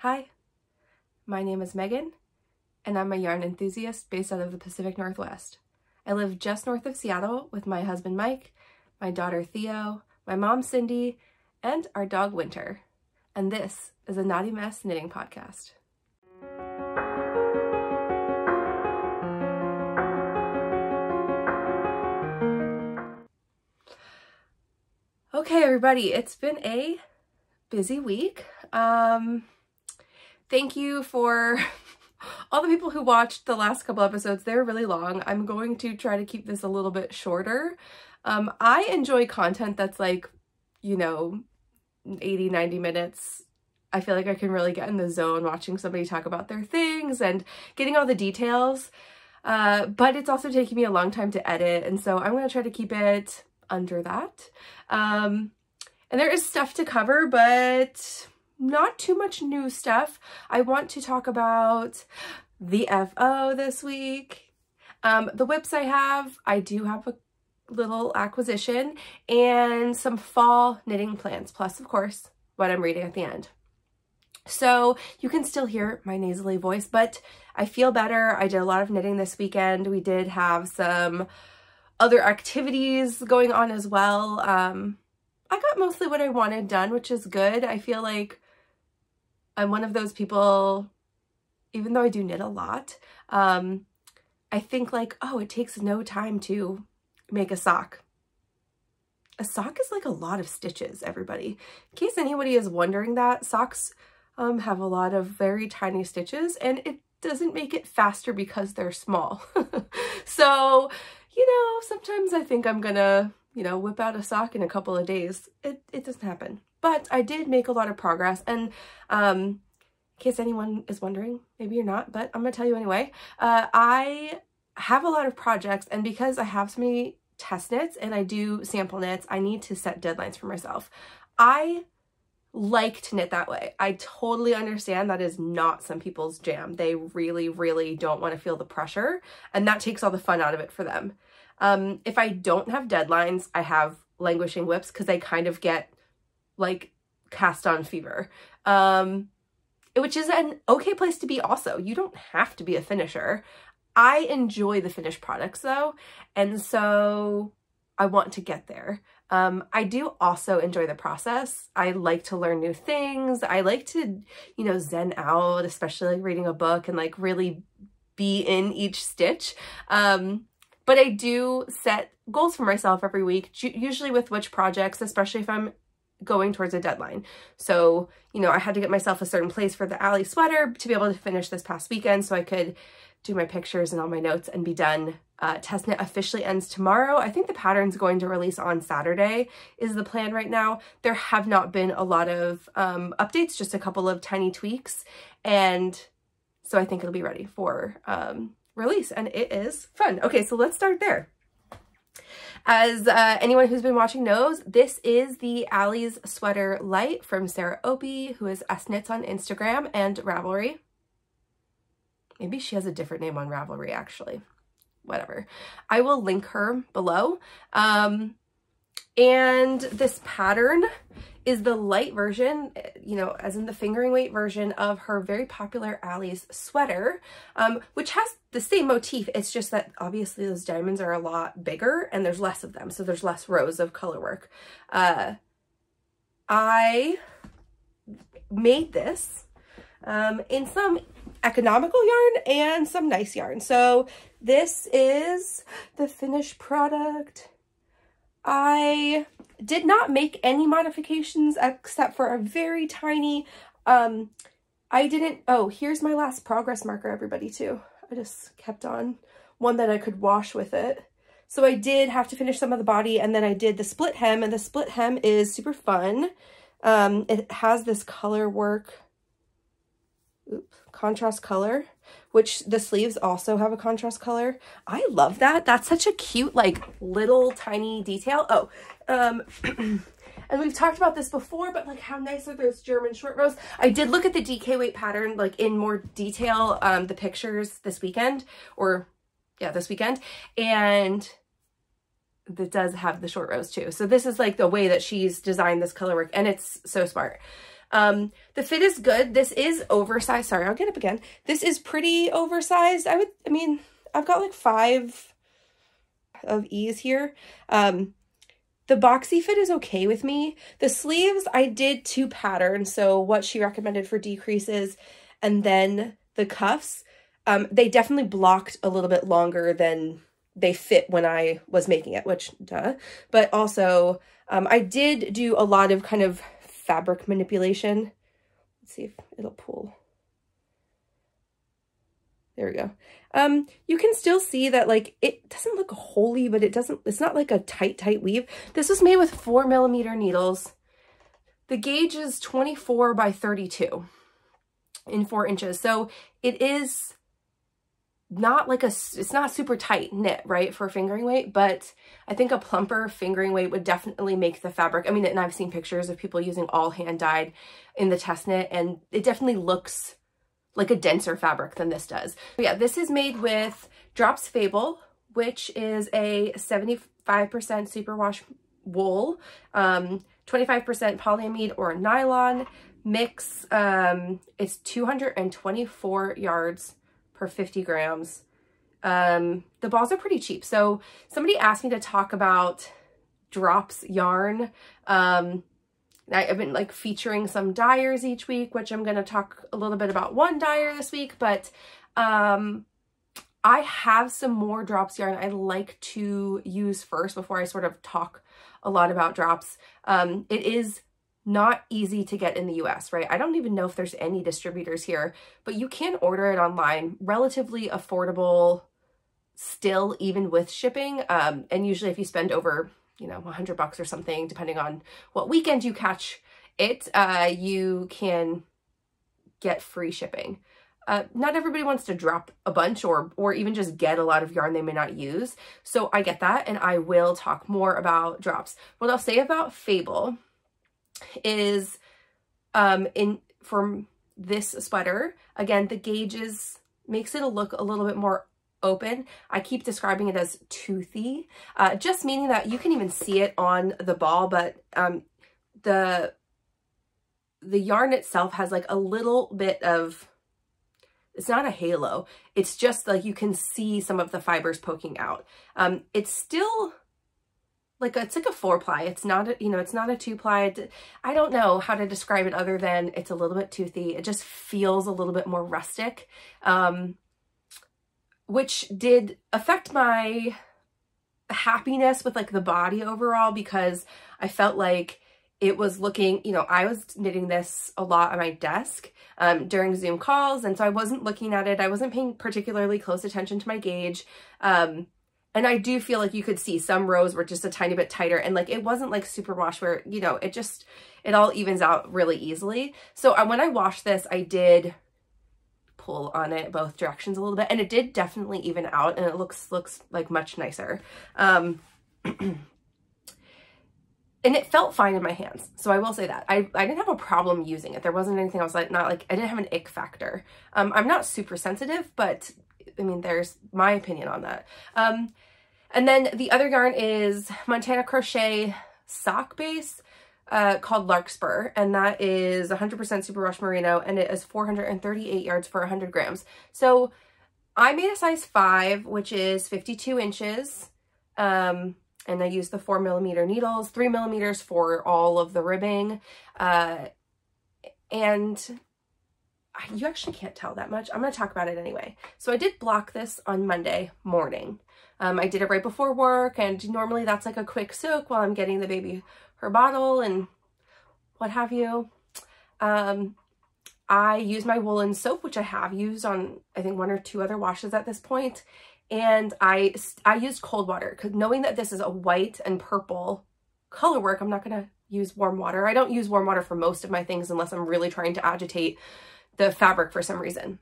Hi, my name is Megan, and I'm a yarn enthusiast based out of the Pacific Northwest. I live just north of Seattle with my husband Mike, my daughter Theo, my mom Cindy, and our dog Winter. And this is a Naughty Mess Knitting Podcast. Okay, everybody, it's been a busy week. Thank you for all the people who watched the last couple episodes. They're really long. I'm going to try to keep this a little bit shorter. I enjoy content that's like, 80, 90 minutes. I feel like I can really get in the zone watching somebody talk about their things and getting all the details. But it's also taking me a long time to edit. And so I'm going to try to keep it under that. And there is stuff to cover, but not too much new stuff. I want to talk about the FO this week. The whips I do have a little acquisition and some fall knitting plans, plus of course what I'm reading at the end. So you can still hear my nasally voice, but I feel better. I did a lot of knitting this weekend. We did have some other activities going on as well. I got mostly what I wanted done, which is good. I feel like I'm one of those people, even though I do knit a lot, I think like, oh, it takes no time to make a sock. A sock is like a lot of stitches, everybody. In case anybody is wondering that, socks have a lot of very tiny stitches, and it doesn't make it faster because they're small. So, sometimes I think I'm gonna, whip out a sock in a couple of days. It doesn't happen. But I did make a lot of progress, and in case anyone is wondering, maybe you're not, but I'm gonna tell you anyway. I have a lot of projects, and because I have so many test knits and I do sample knits, I need to set deadlines for myself. I like to knit that way. I totally understand that is not some people's jam. They really, really don't want to feel the pressure, and that takes all the fun out of it for them. If I don't have deadlines, I have languishing whips because I kind of get like cast on fever, which is an okay place to be also. You don't have to be a finisher. I enjoy the finished products though, and so I want to get there. I do also enjoy the process. I like to learn new things. I like to, zen out, especially like reading a book and like really be in each stitch. But I do set goals for myself every week, usually with which projects, especially if I'm going towards a deadline. So, I had to get myself a certain place for the alley sweater to be able to finish this past weekend so I could do my pictures and all my notes and be done. Test knit officially ends tomorrow. I think the pattern's going to release on Saturday is the plan right now. There have not been a lot of updates, just a couple of tiny tweaks. And so I think it'll be ready for release, and it is fun. Okay, so let's start there. As anyone who's been watching knows, this is the Allie's Sweater Light from Sarah Opie, who is sknits on Instagram and Ravelry. Maybe she has a different name on Ravelry, actually. Whatever. I will link her below. And this pattern is the light version, as in the fingering weight version of her very popular Allie's sweater, which has the same motif. It's just that obviously those diamonds are a lot bigger and there's less of them. So there's less rows of color work. I made this in some economical yarn and some nice yarn. So this is the finished product. I did not make any modifications except for a very tiny, here's my last progress marker, everybody, too. I just kept on one that I could wash with it. So I did have to finish some of the body, and then I did the split hem, and the split hem is super fun. It has this color work, contrast color, which the sleeves also have a contrast color. I love that. That's such a cute, like, little tiny detail. Oh, and we've talked about this before, but like how nice are those German short rows? I did look at the DK weight pattern like in more detail, the pictures this weekend, and that does have the short rows too. So this is like the way that she's designed this color work, and it's so smart. The fit is good. This is oversized. Sorry, I'll get up again. This is pretty oversized. I mean, I've got like 5 of ease here. The boxy fit is okay with me. The sleeves, I did 2 patterns. So what she recommended for decreases, and then the cuffs, they definitely blocked a little bit longer than they fit when I was making it, which duh. But also, I did do a lot of kind of fabric manipulation. Let's see if it'll pull. There we go. You can still see that, like, it doesn't look wholly, but it's not like a tight weave. This was made with 4mm needles. The gauge is 24 by 32 in 4 inches. So it is not like it's not super tight knit, right, for fingering weight, but I think a plumper fingering weight would definitely make the fabric. I mean, and I've seen pictures of people using all hand dyed in the test knit, and it definitely looks like a denser fabric than this does. But yeah, this is made with Drops Fable, which is a 75% superwash wool, 25% polyamide or nylon mix. It's 224 yards per 50 grams. The balls are pretty cheap. So somebody asked me to talk about Drops yarn. I've been like featuring some dyers each week, which I'm going to talk a little bit about one dyer this week, but I have some more Drops yarn I like to use first before I sort of talk a lot about Drops. It is not easy to get in the US, right? I don't even know if there's any distributors here, but you can order it online, relatively affordable still, even with shipping. And usually if you spend over, you know, $100 or something, depending on what weekend you catch it, you can get free shipping. Not everybody wants to drop a bunch or even just get a lot of yarn they may not use. So I get that, and I will talk more about Drops. What I'll say about Fable is from this sweater, again, the gauges makes it look a little bit more open. I keep describing it as toothy, just meaning that you can even see it on the ball, but the yarn itself has like a little bit of, it's not a halo, it's just like you can see some of the fibers poking out. It's still like it's like a 4-ply. It's not a, you know, it's not a 2-ply. I don't know how to describe it other than it's a little bit toothy. It just feels a little bit more rustic, which did affect my happiness with like the body overall, because I felt like it was looking, you know, I was knitting this a lot on my desk during Zoom calls, and so I wasn't looking at it. I wasn't paying particularly close attention to my gauge. And I do feel like you could see some rows were just a tiny bit tighter, and like it wasn't like super wash where, you know, it all evens out really easily. So when I washed this, I did pull on it both directions a little bit, and it did definitely even out, and it looks like much nicer. And it felt fine in my hands. So I will say that I didn't have a problem using it. There wasn't anything I was like, I didn't have an ick factor. I'm not super sensitive, but I mean, there's my opinion on that. And then the other yarn is Montana Crochet sock base called Larkspur, and that is 100% superwash merino, and it is 438 yards for 100 grams. So I made a size 5, which is 52 inches. And I used the 4mm needles, 3mm for all of the ribbing. And you actually can't tell that much. I'm going to talk about it anyway. So I did block this on Monday morning. I did it right before work, and normally that's like a quick soak while I'm getting the baby her bottle and what have you. I used my woolen soap, which I have used on, I think, 1 or 2 other washes at this point. And I used cold water, because knowing that this is a white and purple color work, I'm not going to use warm water. I don't use warm water for most of my things unless I'm really trying to agitate the fabric for some reason.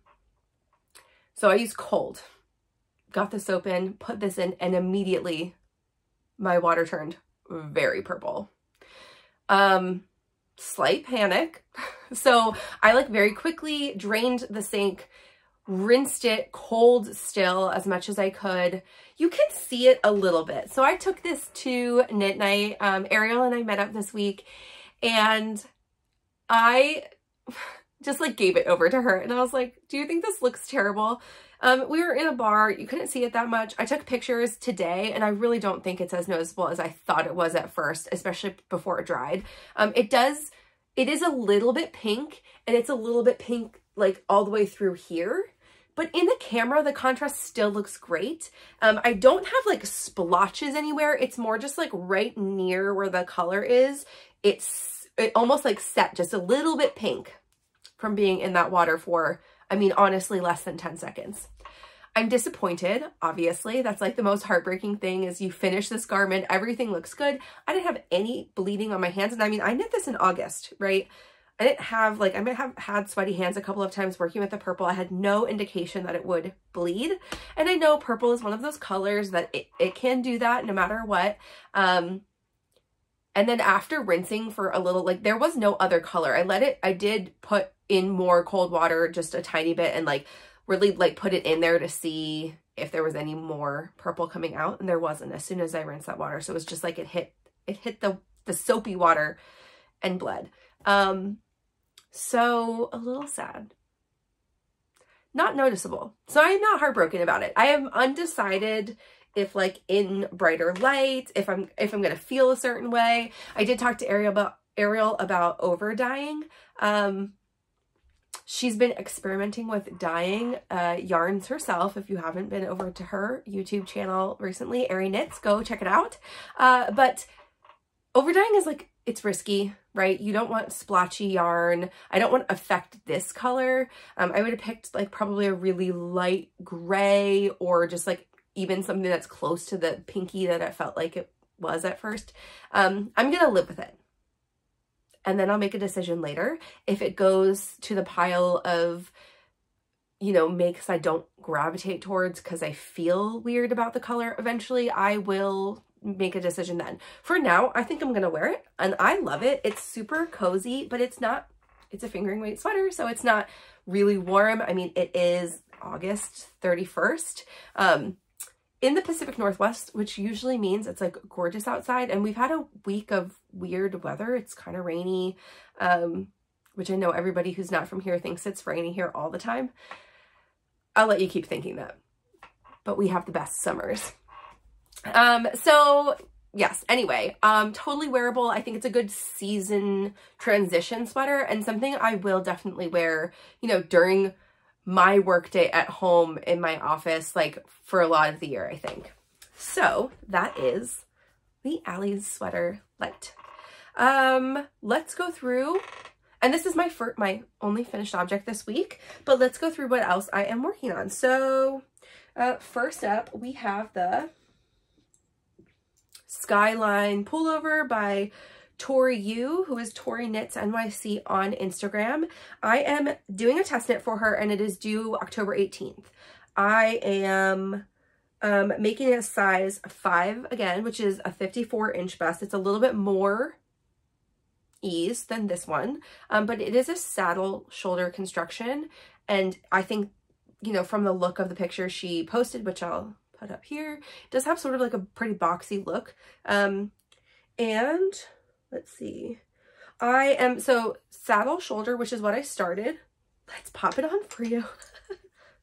So I used cold, got the soap in, put this in, and immediately my water turned very purple. Slight panic. So I like very quickly drained the sink, rinsed it cold still as much as I could. You can see it a little bit. So I took this to knit night. Ariel and I met up this week, and I just like gave it over to her and I was like, do you think this looks terrible? We were in a bar, you couldn't see it that much. I took pictures today and I really don't think it's as noticeable as I thought it was at first, especially before it dried. It is a little bit pink, and it's a little bit pink like all the way through here. But in the camera, the contrast still looks great. I don't have like splotches anywhere. It's more just like right near where the color is. It almost like set just a little bit pink from being in that water for, I mean, honestly, less than 10 seconds. I'm disappointed, obviously. That's like the most heartbreaking thing is you finish this garment, everything looks good. I didn't have any bleeding on my hands. And I mean, I knit this in August, right? I didn't have like, I might have had sweaty hands a couple of times working with the purple. I had no indication that it would bleed. And I know purple is one of those colors that it can do that no matter what. And then after rinsing for a little, like there was no other color. I did put in more cold water, just a tiny bit, and like really like put it in there to see if there was any more purple coming out, and there wasn't as soon as I rinsed that water. So it was just like it hit the soapy water and bled. So a little sad. Not noticeable. So I'm not heartbroken about it. I am undecided if like in brighter light, if I'm gonna feel a certain way. I did talk to Ariel about over dyeing. She's been experimenting with dyeing yarns herself. If you haven't been over to her YouTube channel recently, Ari Knits, go check it out. But over dyeing is like, it's risky, right? You don't want splotchy yarn. I don't want to affect this color. I would have picked like probably a really light gray or just like even something that's close to the pinky that I felt like it was at first. I'm going to live with it. And then I'll make a decision later. If it goes to the pile of, you know, makes I don't gravitate towards because I feel weird about the color, eventually I will make a decision then. For now, I think I'm going to wear it and I love it. It's super cozy, but it's a fingering weight sweater, so it's not really warm. I mean, it is August 31st. In the Pacific Northwest, which usually means it's like gorgeous outside. And we've had a week of weird weather. It's kind of rainy, which I know everybody who's not from here thinks it's rainy here all the time. I'll let you keep thinking that. But we have the best summers. So yes, anyway, totally wearable. I think it's a good season transition sweater and something I will definitely wear, you know, during my workday at home in my office, like for a lot of the year, I think. So that is the Allie's Sweater Light. Let's go through, and this is my only finished object this week, but let's go through what else I am working on. So first up, we have the Skyline Pullover by Tori Yu, who is Tori Knits NYC on Instagram. I am doing a test knit for her and it is due October 18th. I am making a size 5 again, which is a 54-inch bust. It's a little bit more ease than this one, but it is a saddle shoulder construction. And I think, you know, from the look of the picture she posted, which I'll put up here, it does have sort of like a pretty boxy look. And let's see. So saddle shoulder, which is what I started. Let's pop it on for you.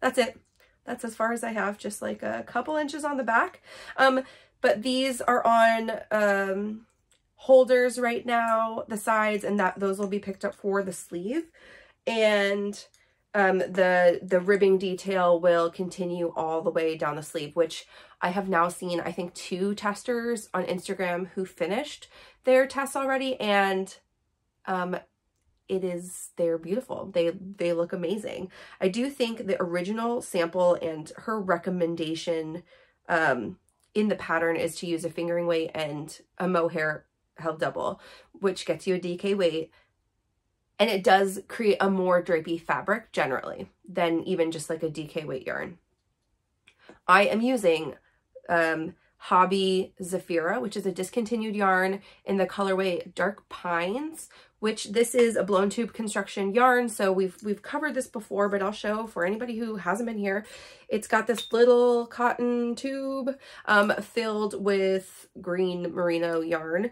That's it. That's as far as I have, just like a couple inches on the back. But these are on holders right now, the sides, and those will be picked up for the sleeve. And the ribbing detail will continue all the way down the sleeve, which I have now seen, I think, 2 testers on Instagram who finished their tests already, and they're beautiful. They look amazing. I do think the original sample and her recommendation in the pattern is to use a fingering weight and a mohair held double, which gets you a DK weight. And it does create a more drapey fabric generally than even just like a DK weight yarn. I am using Hobbii Zafira, which is a discontinued yarn in the colorway Dark Pines, which this is a blown tube construction yarn. So we've covered this before, but I'll show for anybody who hasn't been here. It's got this little cotton tube filled with green merino yarn.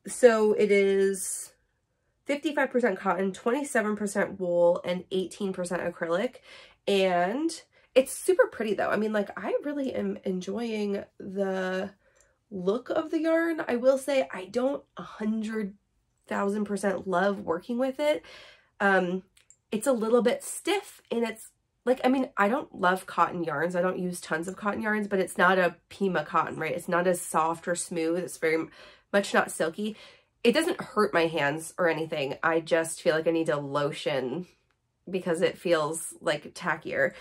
So it is 55% cotton, 27% wool, and 18% acrylic. And it's super pretty though. I mean, like, I really am enjoying the look of the yarn. I will say I don't 100,000% love working with it. It's a little bit stiff, and it's like, I mean, I don't love cotton yarns. I don't use tons of cotton yarns, but it's not a Pima cotton, right? It's not as soft or smooth. It's very much not silky. It doesn't hurt my hands or anything. I just feel like I need to lotion because it feels like tackier.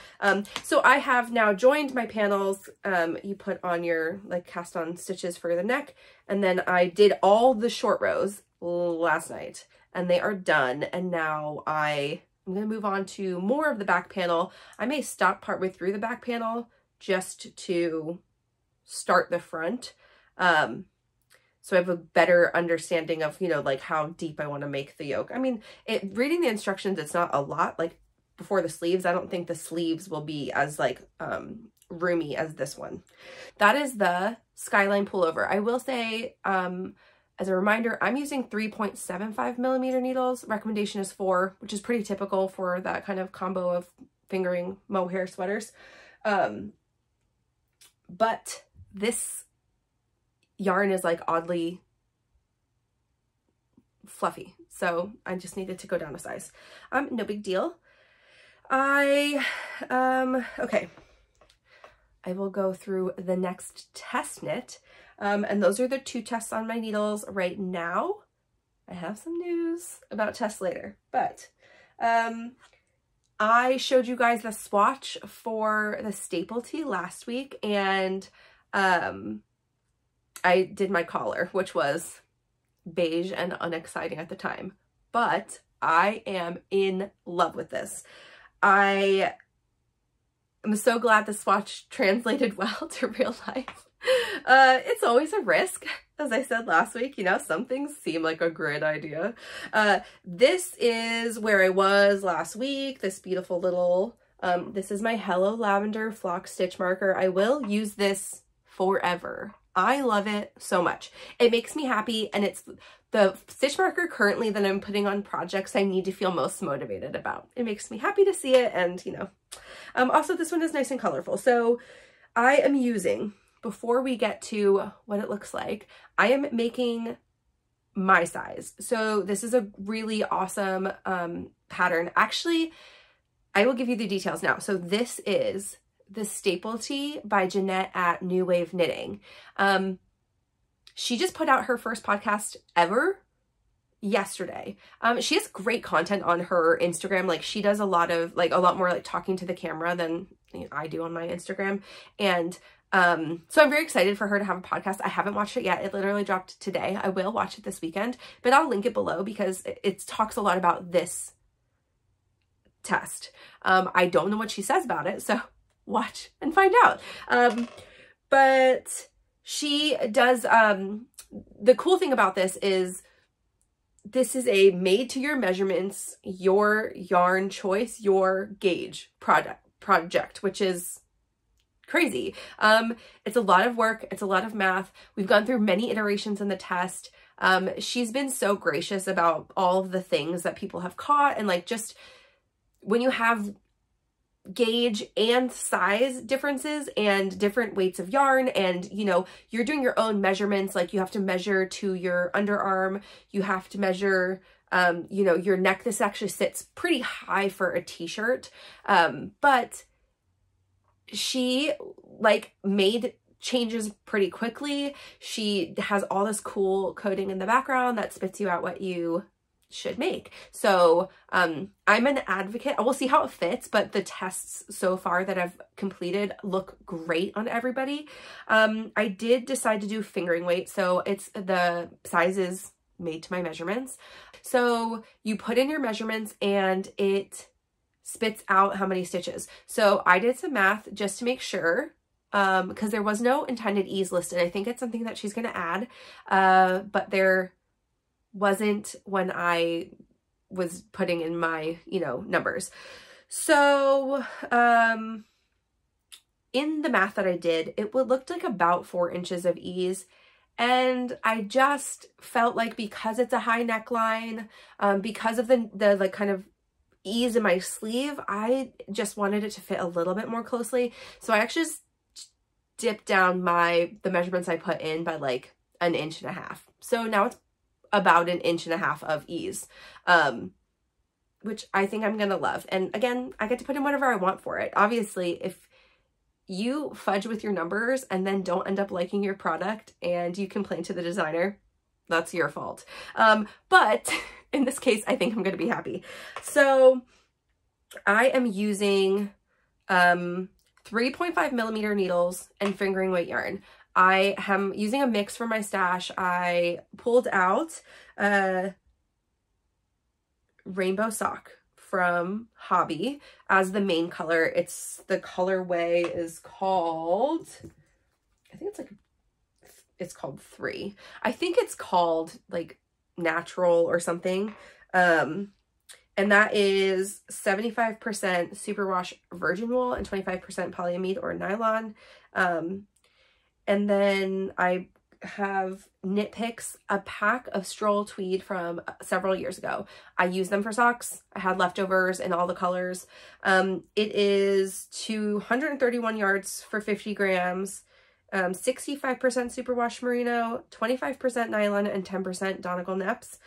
So I have now joined my panels. You put on your like cast on stitches for the neck, and then I did all the short rows last night, and they are done. And now I'm going to move on to more of the back panel. I may stop partway through the back panel just to start the front. So I have a better understanding of, you know, like how deep I want to make the yoke. I mean, reading the instructions, it's not a lot. Like before the sleeves, I don't think the sleeves will be as like roomy as this one. That is the Skyline pullover. I will say, as a reminder, I'm using 3.75 millimeter needles. Recommendation is 4, which is pretty typical for that kind of combo of fingering mohair sweaters. But this yarn is like oddly fluffy, so I just needed to go down a size. No big deal. Okay. I will go through the next test knit. And those are the 2 tests on my needles right now. I have some news about tests later, but I showed you guys the swatch for the staple tee last week, and I did my collar, which was beige and unexciting at the time, but I am in love with this. I am so glad the swatch translated well to real life. It's always a risk. As I said last week, you know, some things seem like a great idea. This is where I was last week. This beautiful little, this is my Hello Lavender Flock Stitch Marker. I will use this forever. I love it so much. It makes me happy, and it's the stitch marker currently that I'm putting on projects I need to feel most motivated about. It makes me happy to see it, and you know. Also, this one is nice and colorful. So I am using, before we get to what it looks like, I am making my size. So this is a really awesome pattern. Actually, I will give you the details now. So this is the Staple Tee by Jeanette at New Wave Knitting. She just put out her first podcast ever yesterday. She has great content on her Instagram. Like, she does a lot more like talking to the camera than I do on my Instagram. And so I'm very excited for her to have a podcast. I haven't watched it yet. It literally dropped today. I will watch it this weekend, but I'll link it below because it talks a lot about this test. I don't know what she says about it, so watch and find out. But she does, the cool thing about this is a made to your measurements, your yarn choice, your gauge project, which is crazy. It's a lot of work. It's a lot of math. We've gone through many iterations in the test. She's been so gracious about all of the things that people have caught, and like, just when you have gauge and size differences and different weights of yarn, and you know, you're doing your own measurements, like you have to measure to your underarm, you have to measure you know, your neck. This actually sits pretty high for a t-shirt, but she like made changes pretty quickly. She has all this cool coding in the background that spits you out what you should make. So I'm an advocate. We'll see how it fits, but the tests so far that I've completed look great on everybody. I did decide to do fingering weight, so it's the sizes made to my measurements. So you put in your measurements and it spits out how many stitches. So I did some math just to make sure, because there was no intended ease listed. I think it's something that she's going to add, but there wasn't when I was putting in my, you know, numbers. So in the math that I did, it looked like about 4 inches of ease. And I just felt like because it's a high neckline, because of the like kind of ease in my sleeve, I just wanted it to fit a little bit more closely. So I actually just dipped down the measurements I put in by like 1.5 inches. So now it's about 1.5 inches of ease, which I think I'm gonna love. And again, I get to put in whatever I want for it. Obviously, if you fudge with your numbers and then don't end up liking your product and you complain to the designer, that's your fault. But in this case, I think I'm going to be happy. So I am using 3.5 millimeter needles and fingering weight yarn. I am using a mix for my stash. I pulled out a rainbow sock from Hobbii as the main color. The colorway is called, I think it's called 3. I think it's called like natural or something. And that is 75% superwash virgin wool and 25% polyamide or nylon. And then I have Knit Picks, a pack of stroll tweed from several years ago. I used them for socks. I had leftovers in all the colors. It is 231 yards for 50 grams, 65% superwash merino, 25% nylon, and 10% Donegal neps,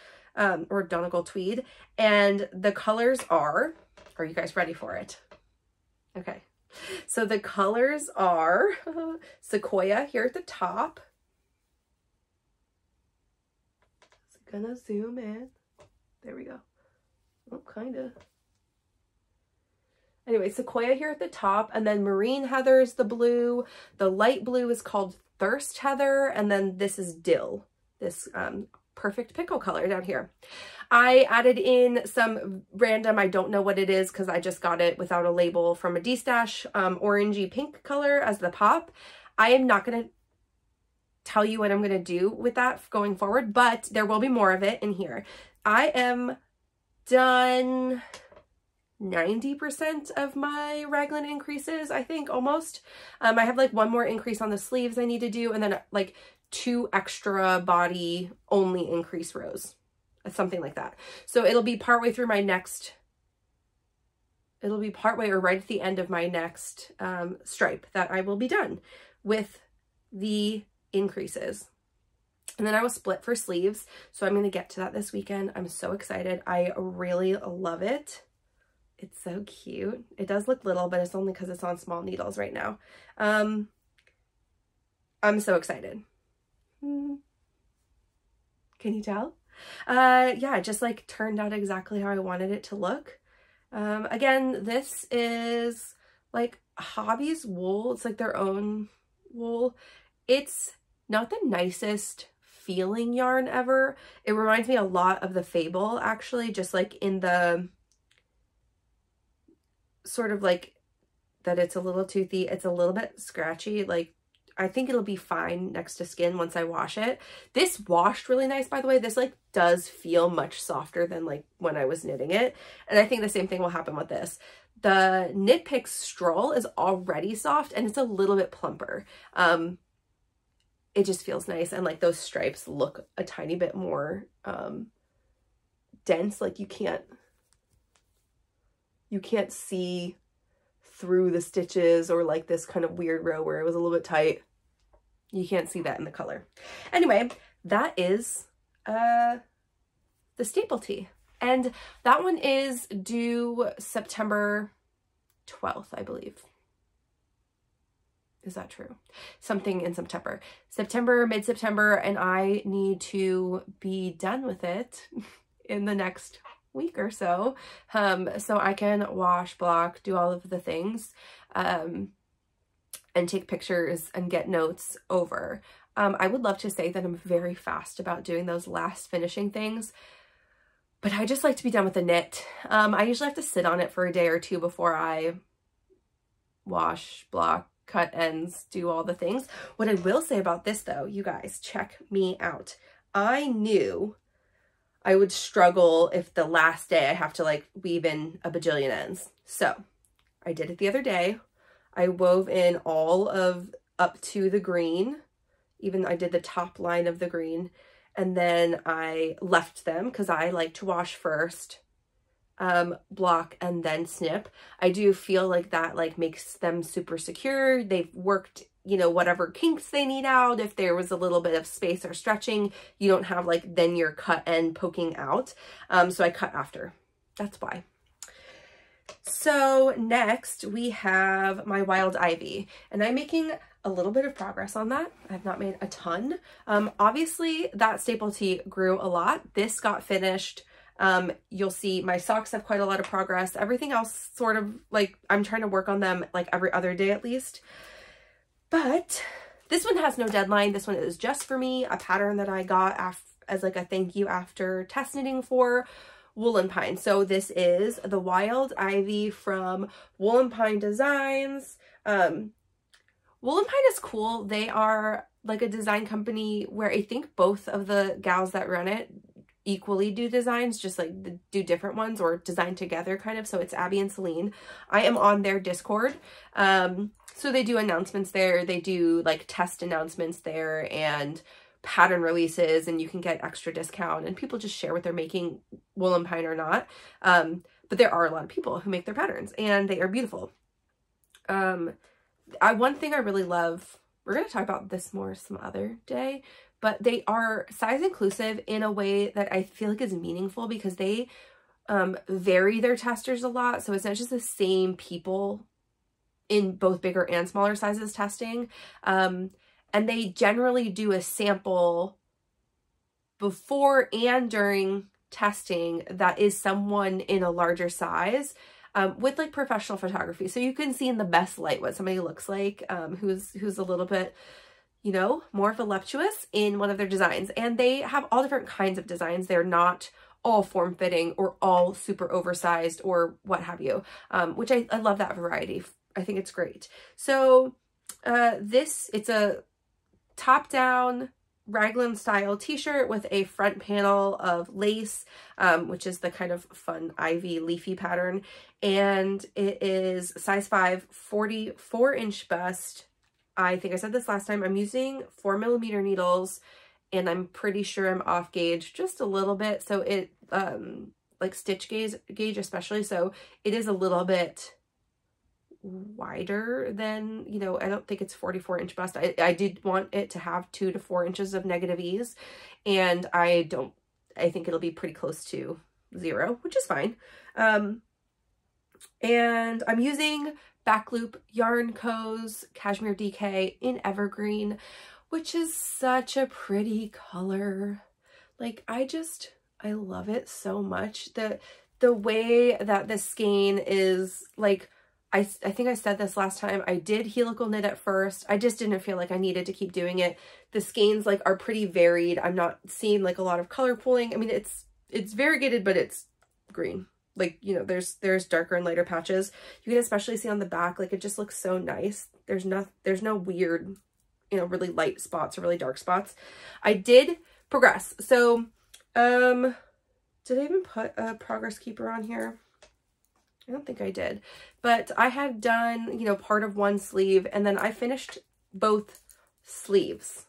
or Donegal tweed. And the colors are you guys ready for it? Okay. So the colors are Sequoia here at the top. Gonna zoom in. There we go. Oh, kind of. Anyway, Sequoia here at the top, and then Marine Heather is the blue. The light blue is called Thirst Heather, and then this is Dill, this perfect pickle color down here. I added in some random, I don't know what it is because I just got it without a label, from a Destash orangey pink color as the pop. I am not going to tell you what I'm going to do with that going forward, but there will be more of it in here. I am done 90% of my raglan increases, I think, almost. I have like one more increase on the sleeves I need to do, and then like 2 extra body only increase rows, something like that. So it'll be partway through my next, it'll be partway or right at the end of my next stripe that I will be done with the increases. And then I will split for sleeves. So I'm going to get to that this weekend. I'm so excited. I really love it. It's so cute. It does look little, but it's only because it's on small needles right now. I'm so excited. Can you tell? Yeah, it just like turned out exactly how I wanted it to look. Again, this is like Hobbii's wool. It's like their own wool. It's not the nicest feeling yarn ever. It reminds me a lot of the Fable, actually, just like in the sort of like that it's a little toothy. It's a little bit scratchy. Like, I think it'll be fine next to skin once I wash it. This washed really nice, by the way. This like does feel much softer than like when I was knitting it. And I think the same thing will happen with this. The Knit Picks Stroll is already soft and it's a little bit plumper. It just feels nice, and like those stripes look a tiny bit more dense. Like you can't see through the stitches, or like this kind of weird row where it was a little bit tight. You can't see that in the color. Anyway, that is the staple tee, and that one is due September 12th, I believe. Is that true? Something in September, mid-September, and I need to be done with it in the next week or so, so I can wash, block, do all of the things, and take pictures and get notes over. I would love to say that I'm very fast about doing those last finishing things, but I just like to be done with the knit. I usually have to sit on it for a day or two before I wash, block, cut ends, do all the things. What I will say about this though, you guys, check me out. I knew I would struggle if the last day I have to like weave in a bajillion ends. So I did it the other day. I wove in all of up to the green, even I did the top line of the green, and then I left them because I like to wash first, block, and then snip. I do feel like that like makes them super secure. They've worked, you know, whatever kinks they need out. If there was a little bit of space or stretching, you don't have like then your cut end poking out. So I cut after. That's why. So next we have my wild ivy, and I'm making a little bit of progress on that. I've not made a ton. Obviously that staple tee grew a lot. This got finished. You'll see my socks have quite a lot of progress. Everything else sort of like I'm trying to work on them like every other day at least. But this one has no deadline. This one is just for me, a pattern that I got as like a thank you after test knitting for Wool and Pine. So this is the Wild Ivy from Wool and Pine Designs. Wool and Pine is cool. They are like a design company where I think both of the gals that run it equally do designs, just like do different ones or design together kind of. So it's Abby and Celine. I am on their Discord. So they do announcements there. They do like test announcements there and pattern releases, and you can get extra discount, and people just share what they're making, Wool and Pine or not. But there are a lot of people who make their patterns and they are beautiful. One thing I really love, we're going to talk about this more some other day, but they are size inclusive in a way that I feel like is meaningful because they vary their testers a lot. So it's not just the same people in both bigger and smaller sizes testing. And they generally do a sample before and during testing that is someone in a larger size with like professional photography. So you can see in the best light what somebody looks like who's a little bit, you know, more voluptuous in one of their designs. And they have all different kinds of designs. They're not all form-fitting or all super oversized or what have you, which I love that variety. I think it's great. So it's a top-down raglan style t-shirt with a front panel of lace, which is the kind of fun ivy leafy pattern. And it is size 5, 44-inch bust. I think I said this last time. I'm using 4mm needles, and I'm pretty sure I'm off gauge just a little bit. So it, like stitch gauge especially. So it is a little bit wider than, you know, I don't think it's 44-inch bust. I did want it to have 2 to 4 inches of negative ease, and I think it'll be pretty close to 0, which is fine. And I'm using Backloop Yarn Co's Cashmere DK in Evergreen, which is such a pretty color. Like I love it so much. The way that the skein is like, I think I said this last time, I did helical knit at first. I just didn't feel like I needed to keep doing it. The skeins like are pretty varied. I'm not seeing like a lot of color pooling. I mean, it's variegated, but it's green. Like, you know, there's darker and lighter patches. You can especially see on the back, like it just looks so nice. There's no weird, you know, really light spots or really dark spots. I did progress. So, did I even put a progress keeper on here? I don't think I did, but I had done, you know, part of one sleeve, and then I finished both sleeves.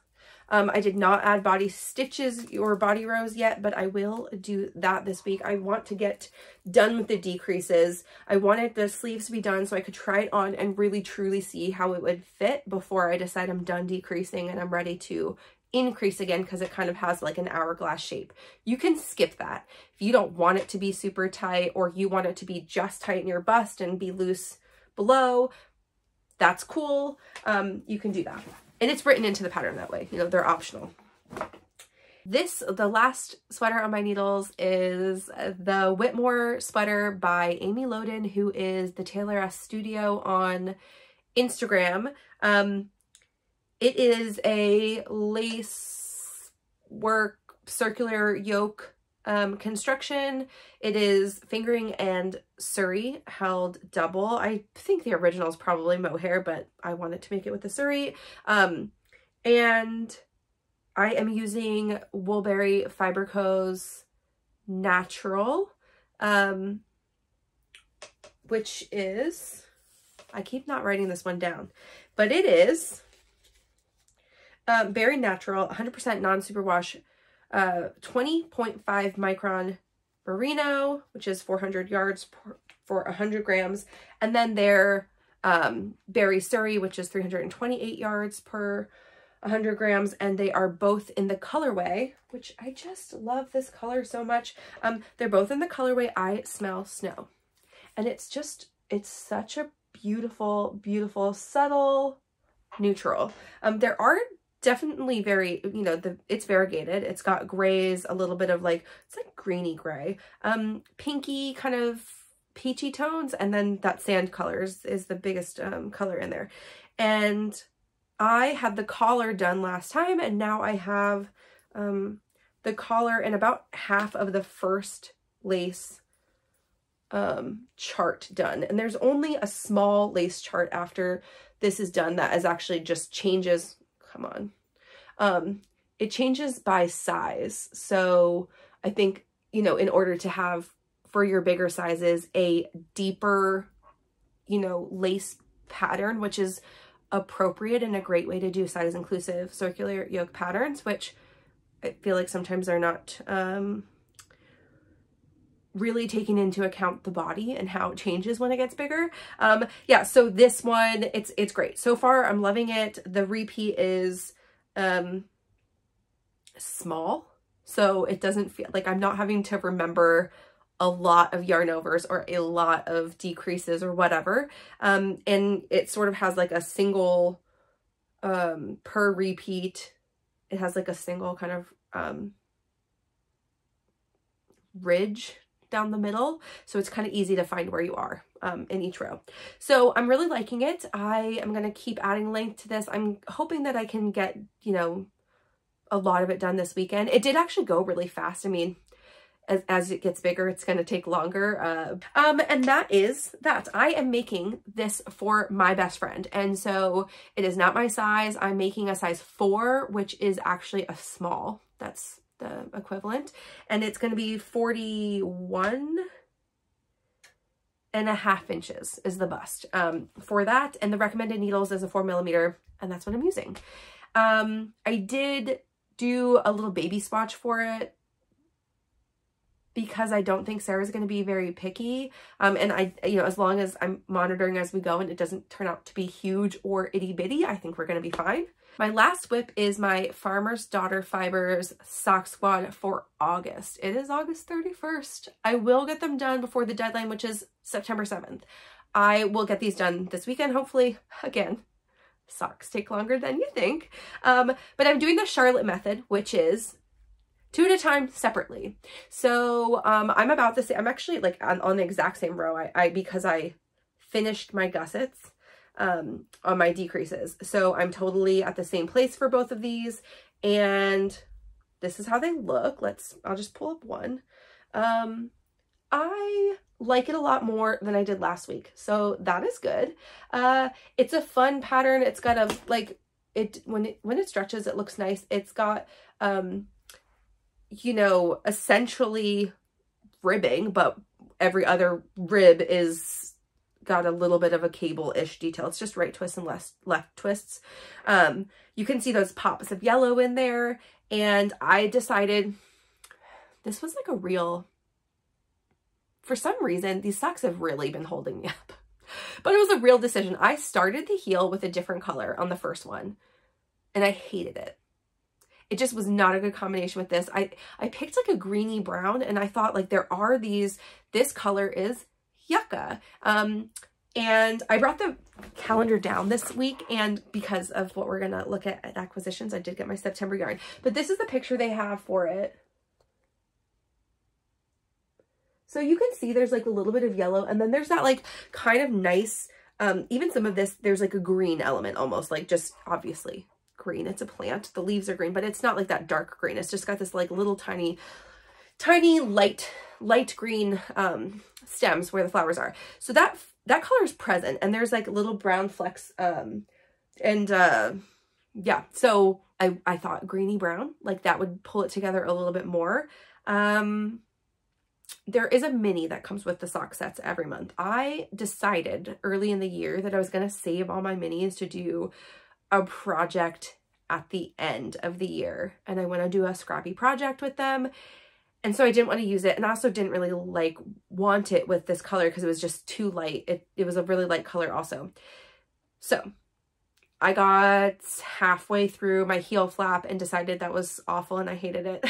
I did not add body stitches or body rows yet, but I will do that this week. I want to get done with the decreases. I wanted the sleeves to be done so I could try it on and really truly see how it would fit before I decide I'm done decreasing and I'm ready to increase again, because it kind of has like an hourglass shape. You can skip that. If you don't want it to be super tight, or you want it to be just tight in your bust and be loose below, that's cool. You can do that. And it's written into the pattern that way. You know, they're optional. The last sweater on my needles is the Whitmore sweater by Amy Loden, who is the Tailoress Studio on Instagram. It is a lace work circular yoke construction. It is fingering and suri held double. I think the original is probably mohair, but I wanted to make it with the suri. And I am using Woolberry Fiber Co's Natural, which is, I keep not writing this one down, but it is Very natural, 100% non-superwash, 20.5 micron merino, which is 400 yards for 100 grams. And then their berry surrey, which is 328 yards per 100 grams. And they are both in the colorway, which I just love this color so much. They're both in the colorway I Smell Snow. And it's such a beautiful, beautiful, subtle neutral. There are definitely very, you know, it's variegated. It's got grays, a little bit of like, it's like greeny gray, pinky kind of peachy tones, and then that sand colors is the biggest color in there. And I had the collar done last time, and now I have the collar and about half of the first lace chart done. And there's only a small lace chart after this is done that is actually just changes. Come on. It changes by size. So I think, you know, in order to have for your bigger sizes, a deeper, you know, lace pattern, which is appropriate and a great way to do size inclusive circular yoke patterns, which I feel like sometimes are not, really taking into account the body and how it changes when it gets bigger. Yeah, so this one, it's great. So far, I'm loving it. The repeat is small, so it doesn't feel like I'm not having to remember a lot of yarn overs or a lot of decreases or whatever. And it sort of has like a single per repeat. It has like a single kind of ridge down the middle, so it's kind of easy to find where you are in each row. So I'm really liking it. I am going to keep adding length to this. I'm hoping that I can get, you know, a lot of it done this weekend. It did actually go really fast. I mean, as it gets bigger, it's going to take longer. And that is that. I am making this for my best friend, and so it is not my size. I'm making a size 4, which is actually a small. That's the equivalent, and it's going to be 41.5 inches is the bust for that, and the recommended needles is a 4mm, and that's what I'm using. I did do a little baby swatch for it because I don't think Sarah's going to be very picky, and I, you know, as long as I'm monitoring as we go and it doesn't turn out to be huge or itty bitty, I think we're going to be fine. My last whip is my Farmer's Daughter Fibers Sock Squad for August. It is August 31st. I will get them done before the deadline, which is September 7th. I will get these done this weekend, hopefully. Again, socks take longer than you think. But I'm doing the Charlotte method, which is 2 at a time separately. So I'm about to say, I'm actually like on the exact same row because I finished my gussets on my decreases. So I'm totally at the same place for both of these, and this is how they look. I'll just pull up one. I like it a lot more than I did last week, so that is good. It's a fun pattern. It's got a, like, when it stretches, it looks nice. It's got you know, essentially ribbing, but every other rib is got a little bit of a cable-ish detail. It's just right twists and left twists. You can see those pops of yellow in there, and I decided this was like a real, for some reason, these socks have really been holding me up, but it was a real decision. I started the heel with a different color on the first one, and I hated it. It just was not a good combination with this. I picked like a greeny brown, and I thought like there are these, this color is yucca. And I brought the calendar down this week, and because of what we're going to look at Acquisitions, I did get my September yarn, but this is the picture they have for it. So you can see there's like a little bit of yellow, and then there's that like kind of nice, even some of this, there's like a green element almost, like just obviously green. It's a plant. The leaves are green, but it's not like that dark green. It's just got this like little tiny light green stems where the flowers are. So that color is present, and there's like little brown flecks, yeah, so I thought greeny brown, like that would pull it together a little bit more. There is a mini that comes with the sock sets every month. I decided early in the year that I was going to save all my minis to do a project at the end of the year, and I want to do a scrappy project with them. And so I didn't want to use it, and I also didn't really like want it with this color because it was just too light. It was a really light color also. So I got halfway through my heel flap and decided that was awful and I hated it.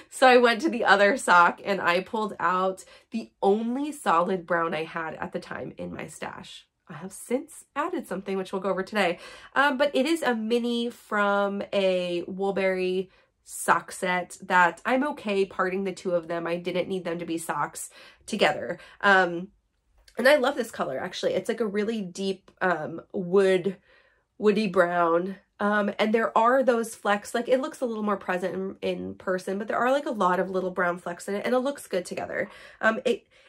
So I went to the other sock and I pulled out the only solid brown I had at the time in my stash. I have since added something which we'll go over today, but it is a mini from a Woolberry sock set that I'm okay parting the two of them. I didn't need them to be socks together. And I love this color actually. It's like a really deep woody brown. And there are those flecks, like it looks a little more present in person, but there are like a lot of little brown flecks in it and it looks good together.